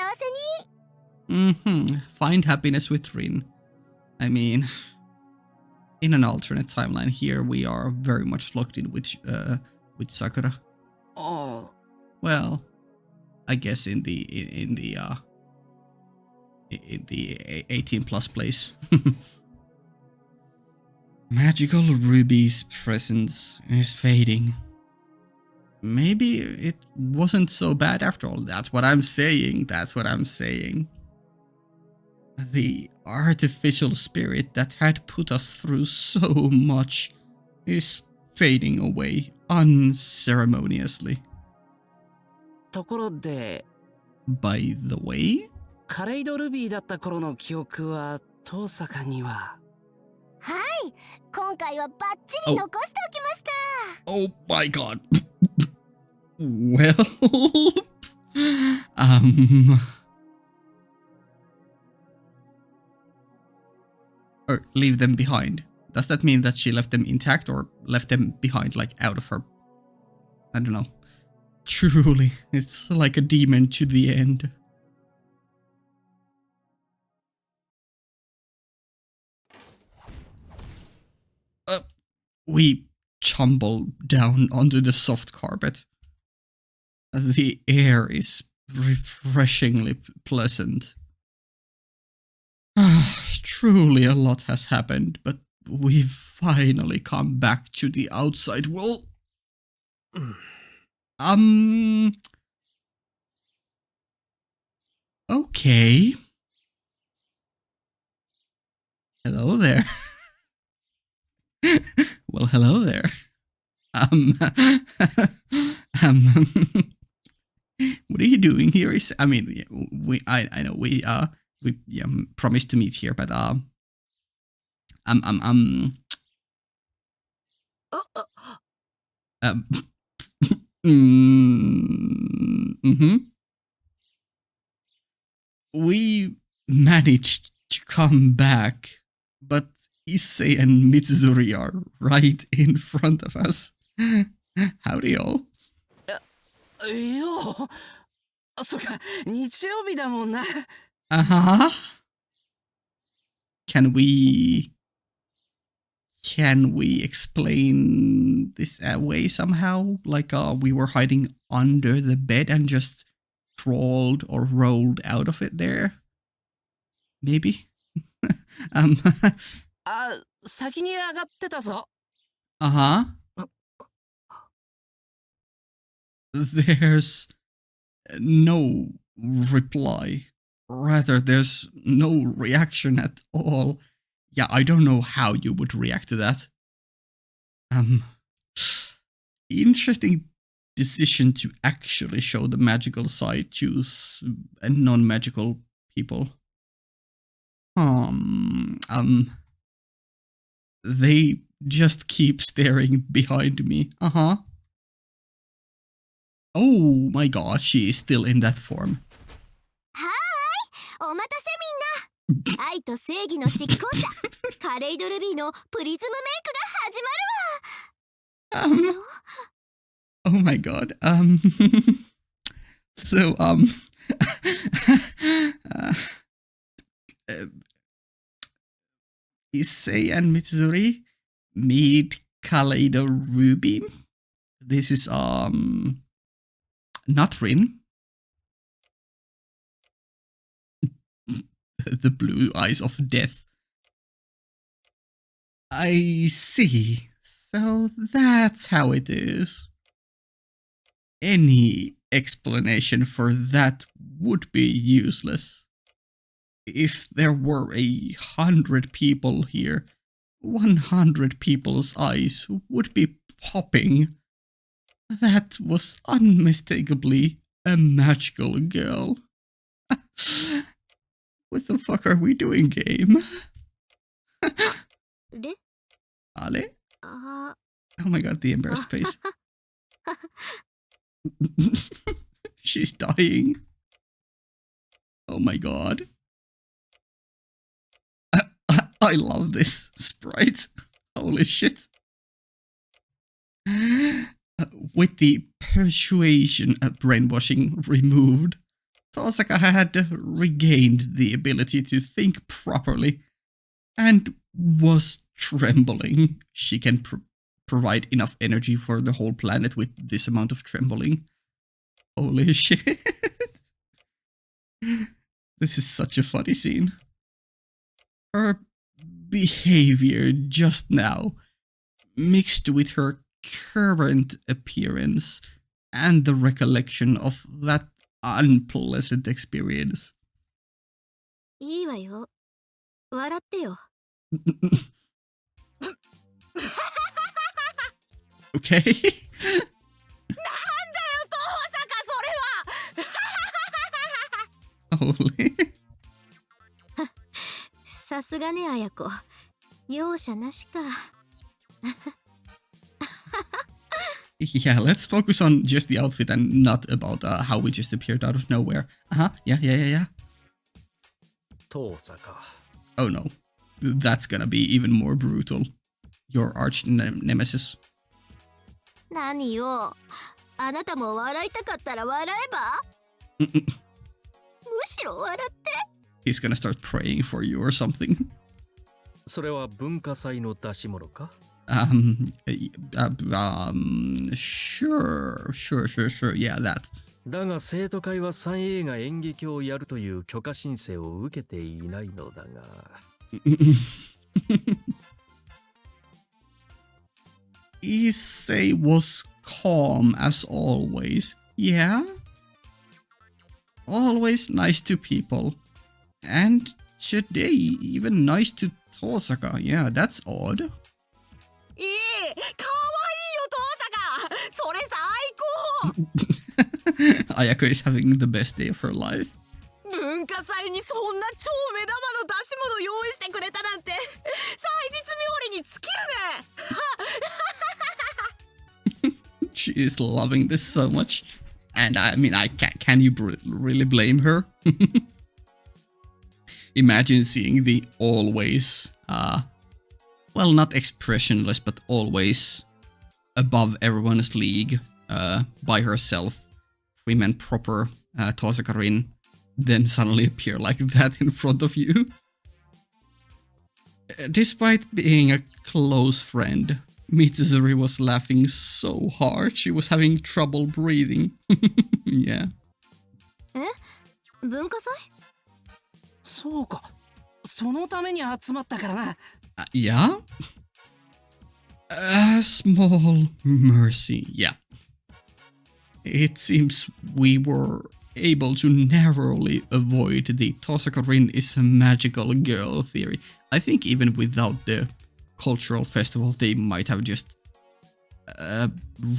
に。 Mm-hmm. Find happiness with Rin. I mean, in an alternate timeline. Here we are very much locked in with Sakura. Oh. Well, I guess in the 18 plus place. Magical Ruby's presence is fading. Maybe it wasn't so bad after all. That's what I'm saying. That's what I'm saying. The artificial spirit that had put us through so much is fading away unceremoniously. ところで By the way? カレイドルビーだった頃の記憶は遠坂には。はい、今回はバッチリ残しておきました。Oh my god. Well, or leave them behind. Does that mean that she left them intact or left them behind, like out of her? I don't know. Truly, it's like a demon to the end. We tumble down onto the soft carpet. The air is refreshingly pleasant. Truly a lot has happened, but we've finally come back to the outside world. Okay. Hello there. Well, hello there. What are you doing here? I mean, I know we promised to meet here, but we managed to come back, but Issei and Mitsuri are right in front of us. Howdy, all. いや、そっか、日曜日だもんな。Uh-huh. Can we explain this away somehow? Like we were hiding under the bed and just crawled or rolled out of it there? Maybe? 先に上がってたぞ。Uh-huh. There's no reply. Rather, there's no reaction at all. Yeah, I don't know how you would react to that. Interesting decision to actually show the magical side to non-magical people. They just keep staring behind me. Uh-huh. Oh my god, she is still in that form. はーい、お待たせみんな。愛と正義の執行者、カレイドルビーのプリズムメイクが始まるわ。Oh my god. So, Issei and Mitsuri meet Kaleido-Ruby. This is, not Rin. The blue eyes of death. I see. So that's how it is. Any explanation for that would be useless. If there were 100 people here, 100 people's eyes would be popping. That was unmistakably a magical girl. What the fuck are we doing, game? Ale? Oh my god, the embarrassed face. She's dying. Oh my god. I love this sprite. Holy shit. With the persuasion brainwashing removed, Tosaka had regained the ability to think properly and was trembling. She can provide enough energy for the whole planet with this amount of trembling. Holy shit. This is such a funny scene. Her behavior just now, mixed with her current appearance and the recollection of that unpleasant experience. いいわよ。笑ってよ。Okay. なんだよ、東坂、それは。Holy. さすがね、綾子。容赦なしか。Yeah, let's focus on just the outfit and not about how we just appeared out of nowhere. Yeah. 遠坂。Oh no. That's gonna be even more brutal. Your arch nemesis. 何よ。あなたも笑いたかったら笑えばむしろ笑って。He's gonna start praying for you or something. それは文化祭の出し物か？ Sure. Yeah, that. だが生徒会は三映画演劇をやるという許可申請を受けていないのだが。Issei was calm as always. Yeah? Always nice to people. And today, even nice to Tosaka. Yeah, that's odd. いい、かわいいよ、東坂。それ最高。Ayako is having the best day of her life. 文化祭にそんな超目玉の出し物用意してくれたなんて、祭日冥利に尽きるね。She is loving this so much. And I mean, can you really blame her? Imagine seeing the always, well, not expressionless, but always above everyone's league, by herself, prim and proper Tosaka Rin, then suddenly appear like that in front of you. Despite being a close friend, Mitsuzuri was laughing so hard she was having trouble breathing. Yeah. 文化祭？そうか。そのために集まったからな。Yeah? A small mercy, yeah. It seems we were able to narrowly avoid the Tosaka Rin is a magical girl theory. I think even without the cultural festival, they might have just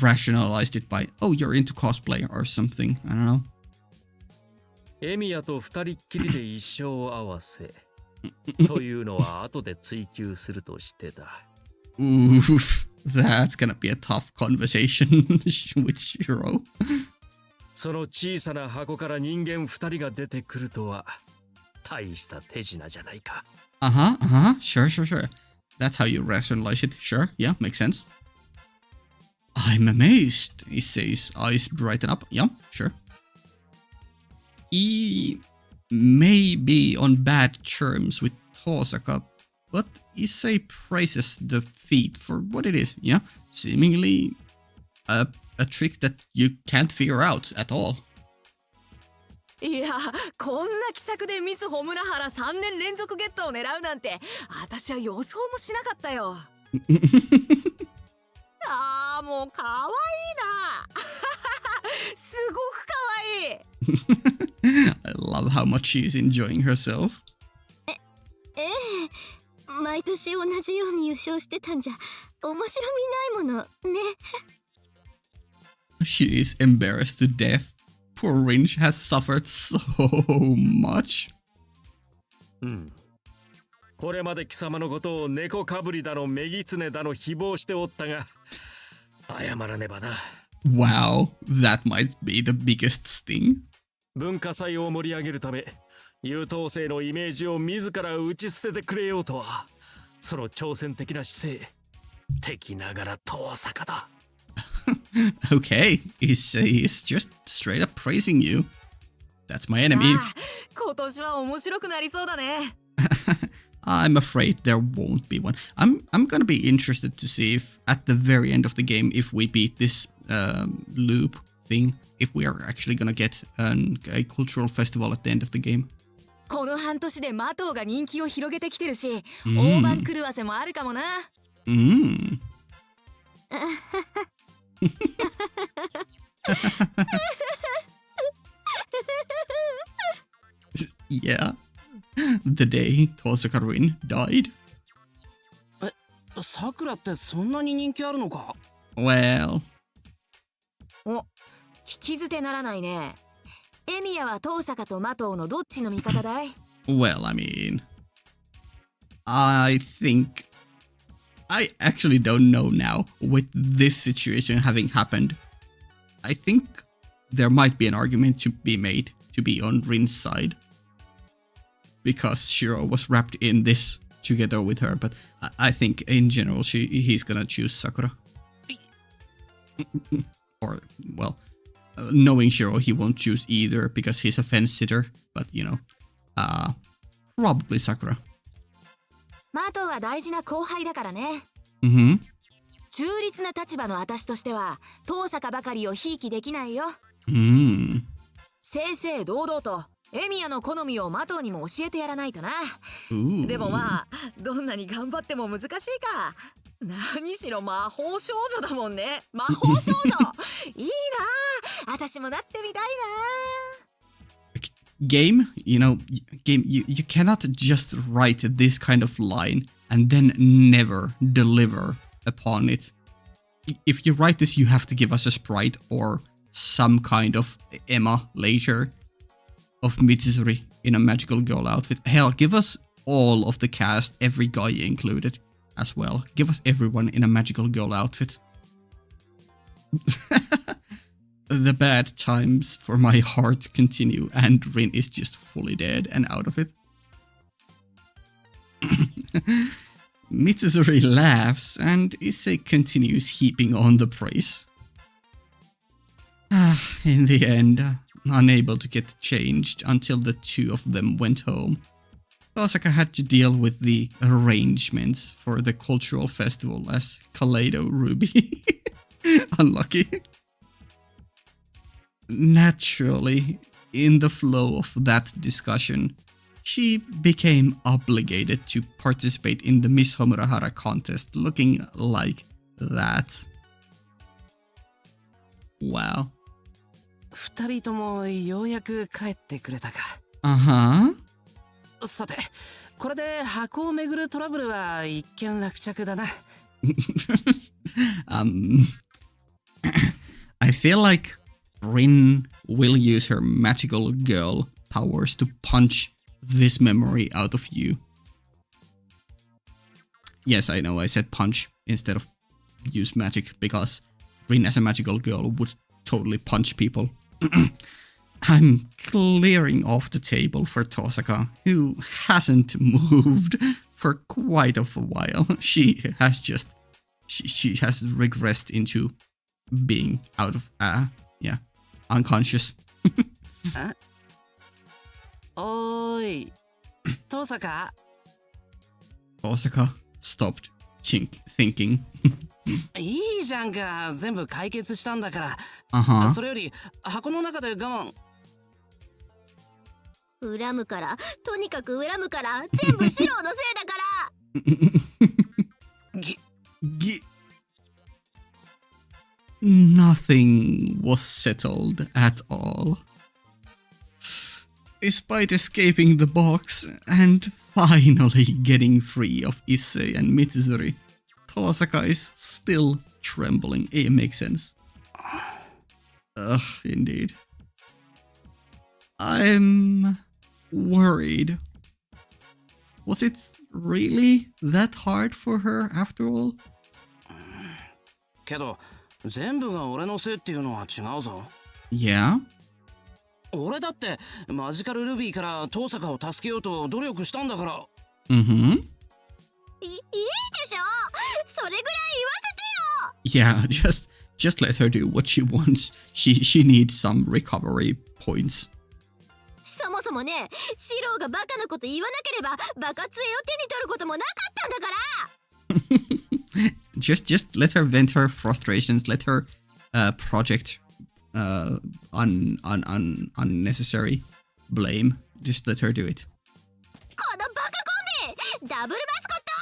rationalized it by, oh, you're into cosplay or something. I don't know. エミヤと二人っきりで一生合わせというのは後で追求するとしてだ。Oof, that's gonna be a tough conversation with Shiro. その小さな箱から人間二人が出てくるとは大した手品じゃないか。Sure. That's how you rationalize it. Sure, yeah, makes sense. I'm amazed, Issei's eyes brighten up. Yeah, sure. He may be on bad terms with Tosaka, but Issei praises the feat for what it is, yeah? Seemingly a trick that you can't figure out at all. いや、こんな奇策でミスホムラハラ3年連続ゲットを狙うなんて、私は予想もしなかったよ。ああ、もうかわいいな。すごくかわいい。I love how much she's enjoying herself. ええ、毎年同じように優勝してたんじゃ面白みないものね。She is embarrassed to death. Poor Ringe has suffered so much. これまで貴様のことを猫かぶりだのメギツネだの誹謗しておったが、謝らねばな。Wow, that might be the biggest sting. 文化祭を盛り上げるため、優等生のイメージを自ら打ち捨ててくれようとは、その挑戦的な姿勢、敵ながら遠坂だ。Okay, he's just straight up praising you. That's my enemy. 今年は面白くなりそうだね。I'm afraid there won't be one. I'm gonna be interested to see if at the very end of the game, if we beat this loop thing, if we are actually gonna get a cultural festival at the end of the game. この半年でマトウが人気を広げてきてるし、大番狂わせもあるかもな。Yeah, the day Tosaka-rin died. さくらってそんなに人気あるのか? Well. お、聞き捨てならないね。エミヤはトーサカとマトウのどっちの味方だい? Well, I mean, I think I actually don't know now with this situation having happened. I think there might be an argument to be made to be on Rin's side because Shiro was wrapped in this together with her, but I think in general he's gonna choose Sakura. Or, well, knowing Shiro, he won't choose either because he's a fence sitter, but you know, probably Sakura. マトウは大事な後輩だからね。中立な立場の私としては、トーサカばかりをひいきできないよ。正々堂々とエミヤの好みをマトウにも教えてやらないとな。でもまあ、どんなに頑張っても難しいか。何しろ魔法少女だもんね。魔法少女いいな。私もなってみたいな。Game, you cannot just write this kind of line and then never deliver upon it. If you write this, you have to give us a sprite or some kind of Emma later of Mitsuri in a magical girl outfit. Hell, give us all of the cast, every guy included as well. Give us everyone in a magical girl outfit. The bad times for my heart continue, and Rin is just fully dead and out of it. Mitsuri laughs, and Issei continues heaping on the praise. In the end, unable to get changed until the two of them went home, Tosaka had to deal with the arrangements for the cultural festival as Kaleido-Ruby. Unlucky. Naturally, in the flow of that discussion, she became obligated to participate in the Miss Homurahara contest looking like that. Wow. 二人ともようやく帰ってくれたか。さて、これで箱を巡るトラブルは一見落着だな。I feel like Rin will use her magical girl powers to punch this memory out of you. Yes, I know I said punch instead of use magic because Rin as a magical girl would totally punch people. I'm clearing off the table for Tosaka, who hasn't moved for quite a while. She has regressed into being out of, unconscious. おーい、Tosaka? Tosaka stopped thinking. いいじゃんか、全部解決したんだから。それより箱の中で我慢。恨むから、とにかく恨むから、全部シローのせいだから。Nothing was settled at all. Despite escaping the box and finally getting free of Issei and Mitsuri, Tosaka is still trembling. It makes sense. Ugh, indeed. I'm worried. Was it really that hard for her after all? けど、全部が俺のせいっていうのは違うぞ。Yeah? 俺だってマジカルルビーからトーサカを助けようと努力したんだから。いいでしょ。それぐらい言わせてよ。 Yeah, just let her do what she wants. She needs some recovery points. そそもそもね、シローがバカなこと言わなければバカ杖を手に取ることもなかったんだから。just let her vent her frustrations. Let her project unnecessary blame. Just let her do it. このバカコンビ、ダブルマスコット。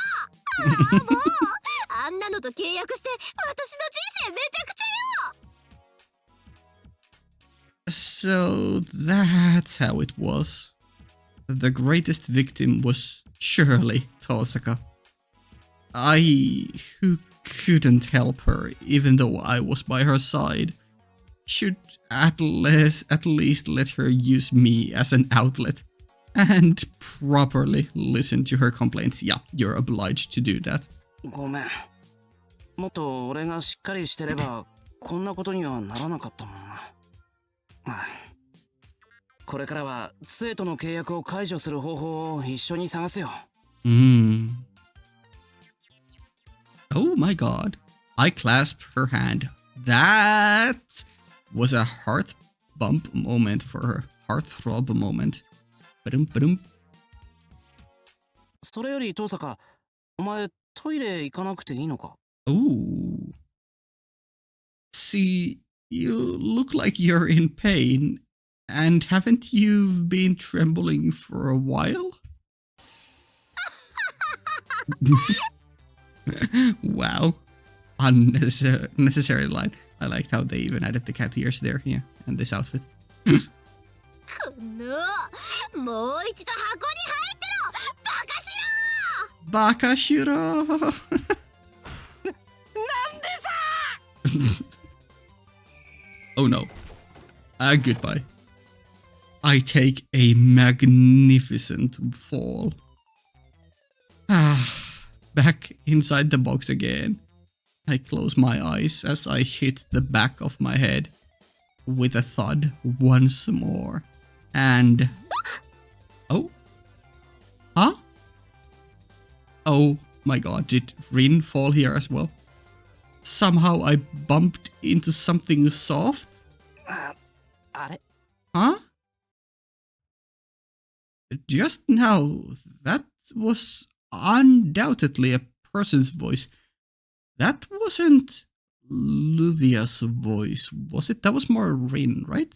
ああもう、あんなのと契約して私の人生めちゃくちゃよ。So that's how it was. The greatest victim was surely Tosaka. Who couldn't help her, even though I was by her side, should at least let her use me as an outlet and properly listen to her complaints. Yeah, you're obliged to do that. ごめん。もっと俺がしっかりしてればこんなことにはならなかったもんな。これからは杖との契約を解除する方法を一緒に探すよ。Oh my god. I clasped her hand. That was a heart bump moment for her. Heart throb moment. Ba-dum. それより遠坂、お前トイレ行かなくていいのか？ Ooh. See, you look like you're in pain. And haven't you been trembling for a while? Wow. Unnecessary line. I liked how they even added the cat ears there. Yeah, and this outfit. もう一度箱に入ってろ、バカしろ。 Bakashiro! なんでさ Oh no. Goodbye. I take a magnificent fall. Back inside the box again. I close my eyes as I hit the back of my head with a thud once more. And... Oh? Huh? Oh my god, did Rin fall here as well? Somehow I bumped into something soft? あれ Huh? Just now, that was undoubtedly a person's voice. That wasn't Luvia's voice, was it? That was more Rin, right?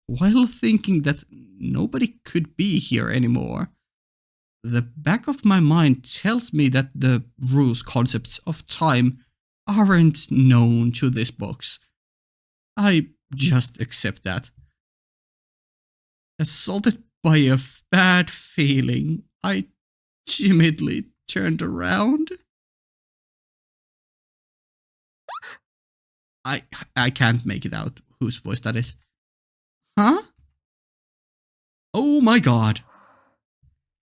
While thinking that nobody could be here anymore, the back of my mind tells me that the rules, concepts of time aren't known to this box. I just accept that. Assaulted by a bad feeling, I timidly turned around. I can't make it out whose voice that is. Huh? Oh my god.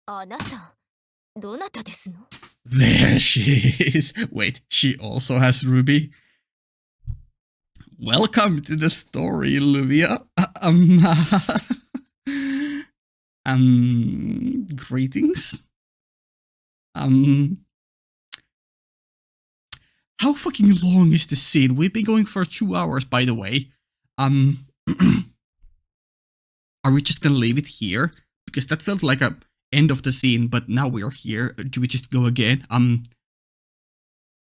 あなた、どなたですの？ There she is. Wait, she also has Ruby. Welcome to the story, Luvia. Greetings. How fucking long is this scene? We've been going for 2 hours, by the way. Are we just gonna leave it here? Because that felt like a end of the scene, but now we're here. Do we just go again?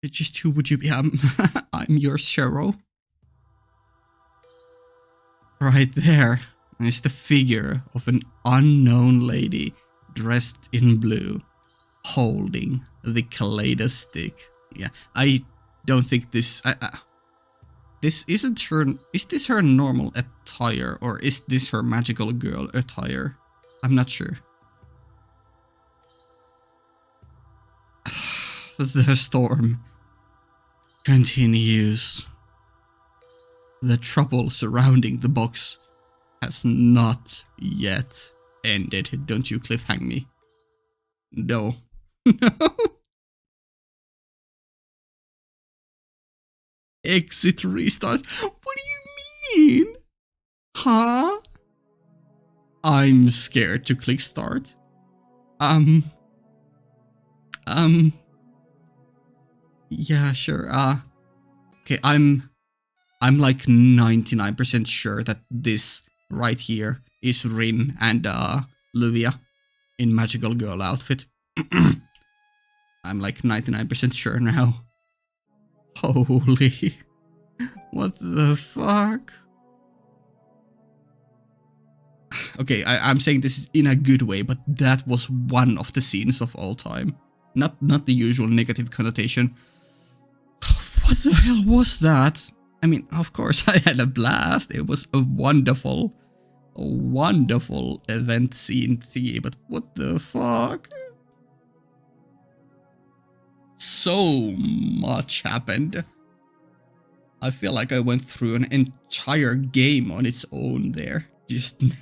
Just who would you be? I'm your Shero. Right there is the figure of an unknown lady dressed in blue, holding the Kaleido stick. Yeah, I don't think this... this isn't her... Is this her normal attire, or is this her magical girl attire? I'm not sure. The storm continues. The trouble surrounding the box has not yet ended. Don't you cliffhang me. No. No. Exit restart. What do you mean? Huh? I'm scared to click start. Yeah, sure. Okay, I'm like 99% sure that this right here is Rin and Luvia in magical girl outfit. I'm like 99% sure now. Holy. What the fuck? Okay, I'm saying this in a good way, but that was one of the scenes of all time. Not the usual negative connotation. What the hell was that? I mean, of course I had a blast. It was a wonderful event scene thingy, but what the fuck? So much happened. I feel like I went through an entire game on its own there just now.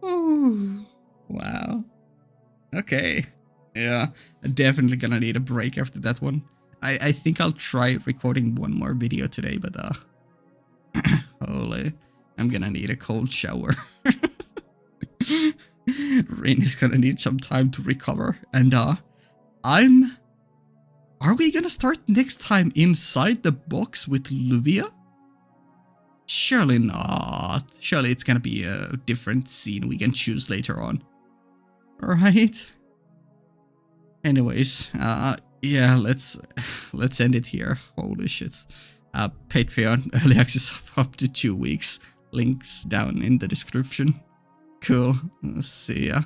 Oh, wow. Okay. Yeah, definitely gonna need a break after that one. I think I'll try recording one more video today, but holy, I'm gonna need a cold shower. Rin is gonna need some time to recover, and are we gonna start next time inside the box with Luvia? Surely not. Surely it's gonna be a different scene we can choose later on. Right? Anyways, yeah, let's end it here. Holy shit. Patreon early access up to 2 weeks. Links down in the description. Cool. See ya.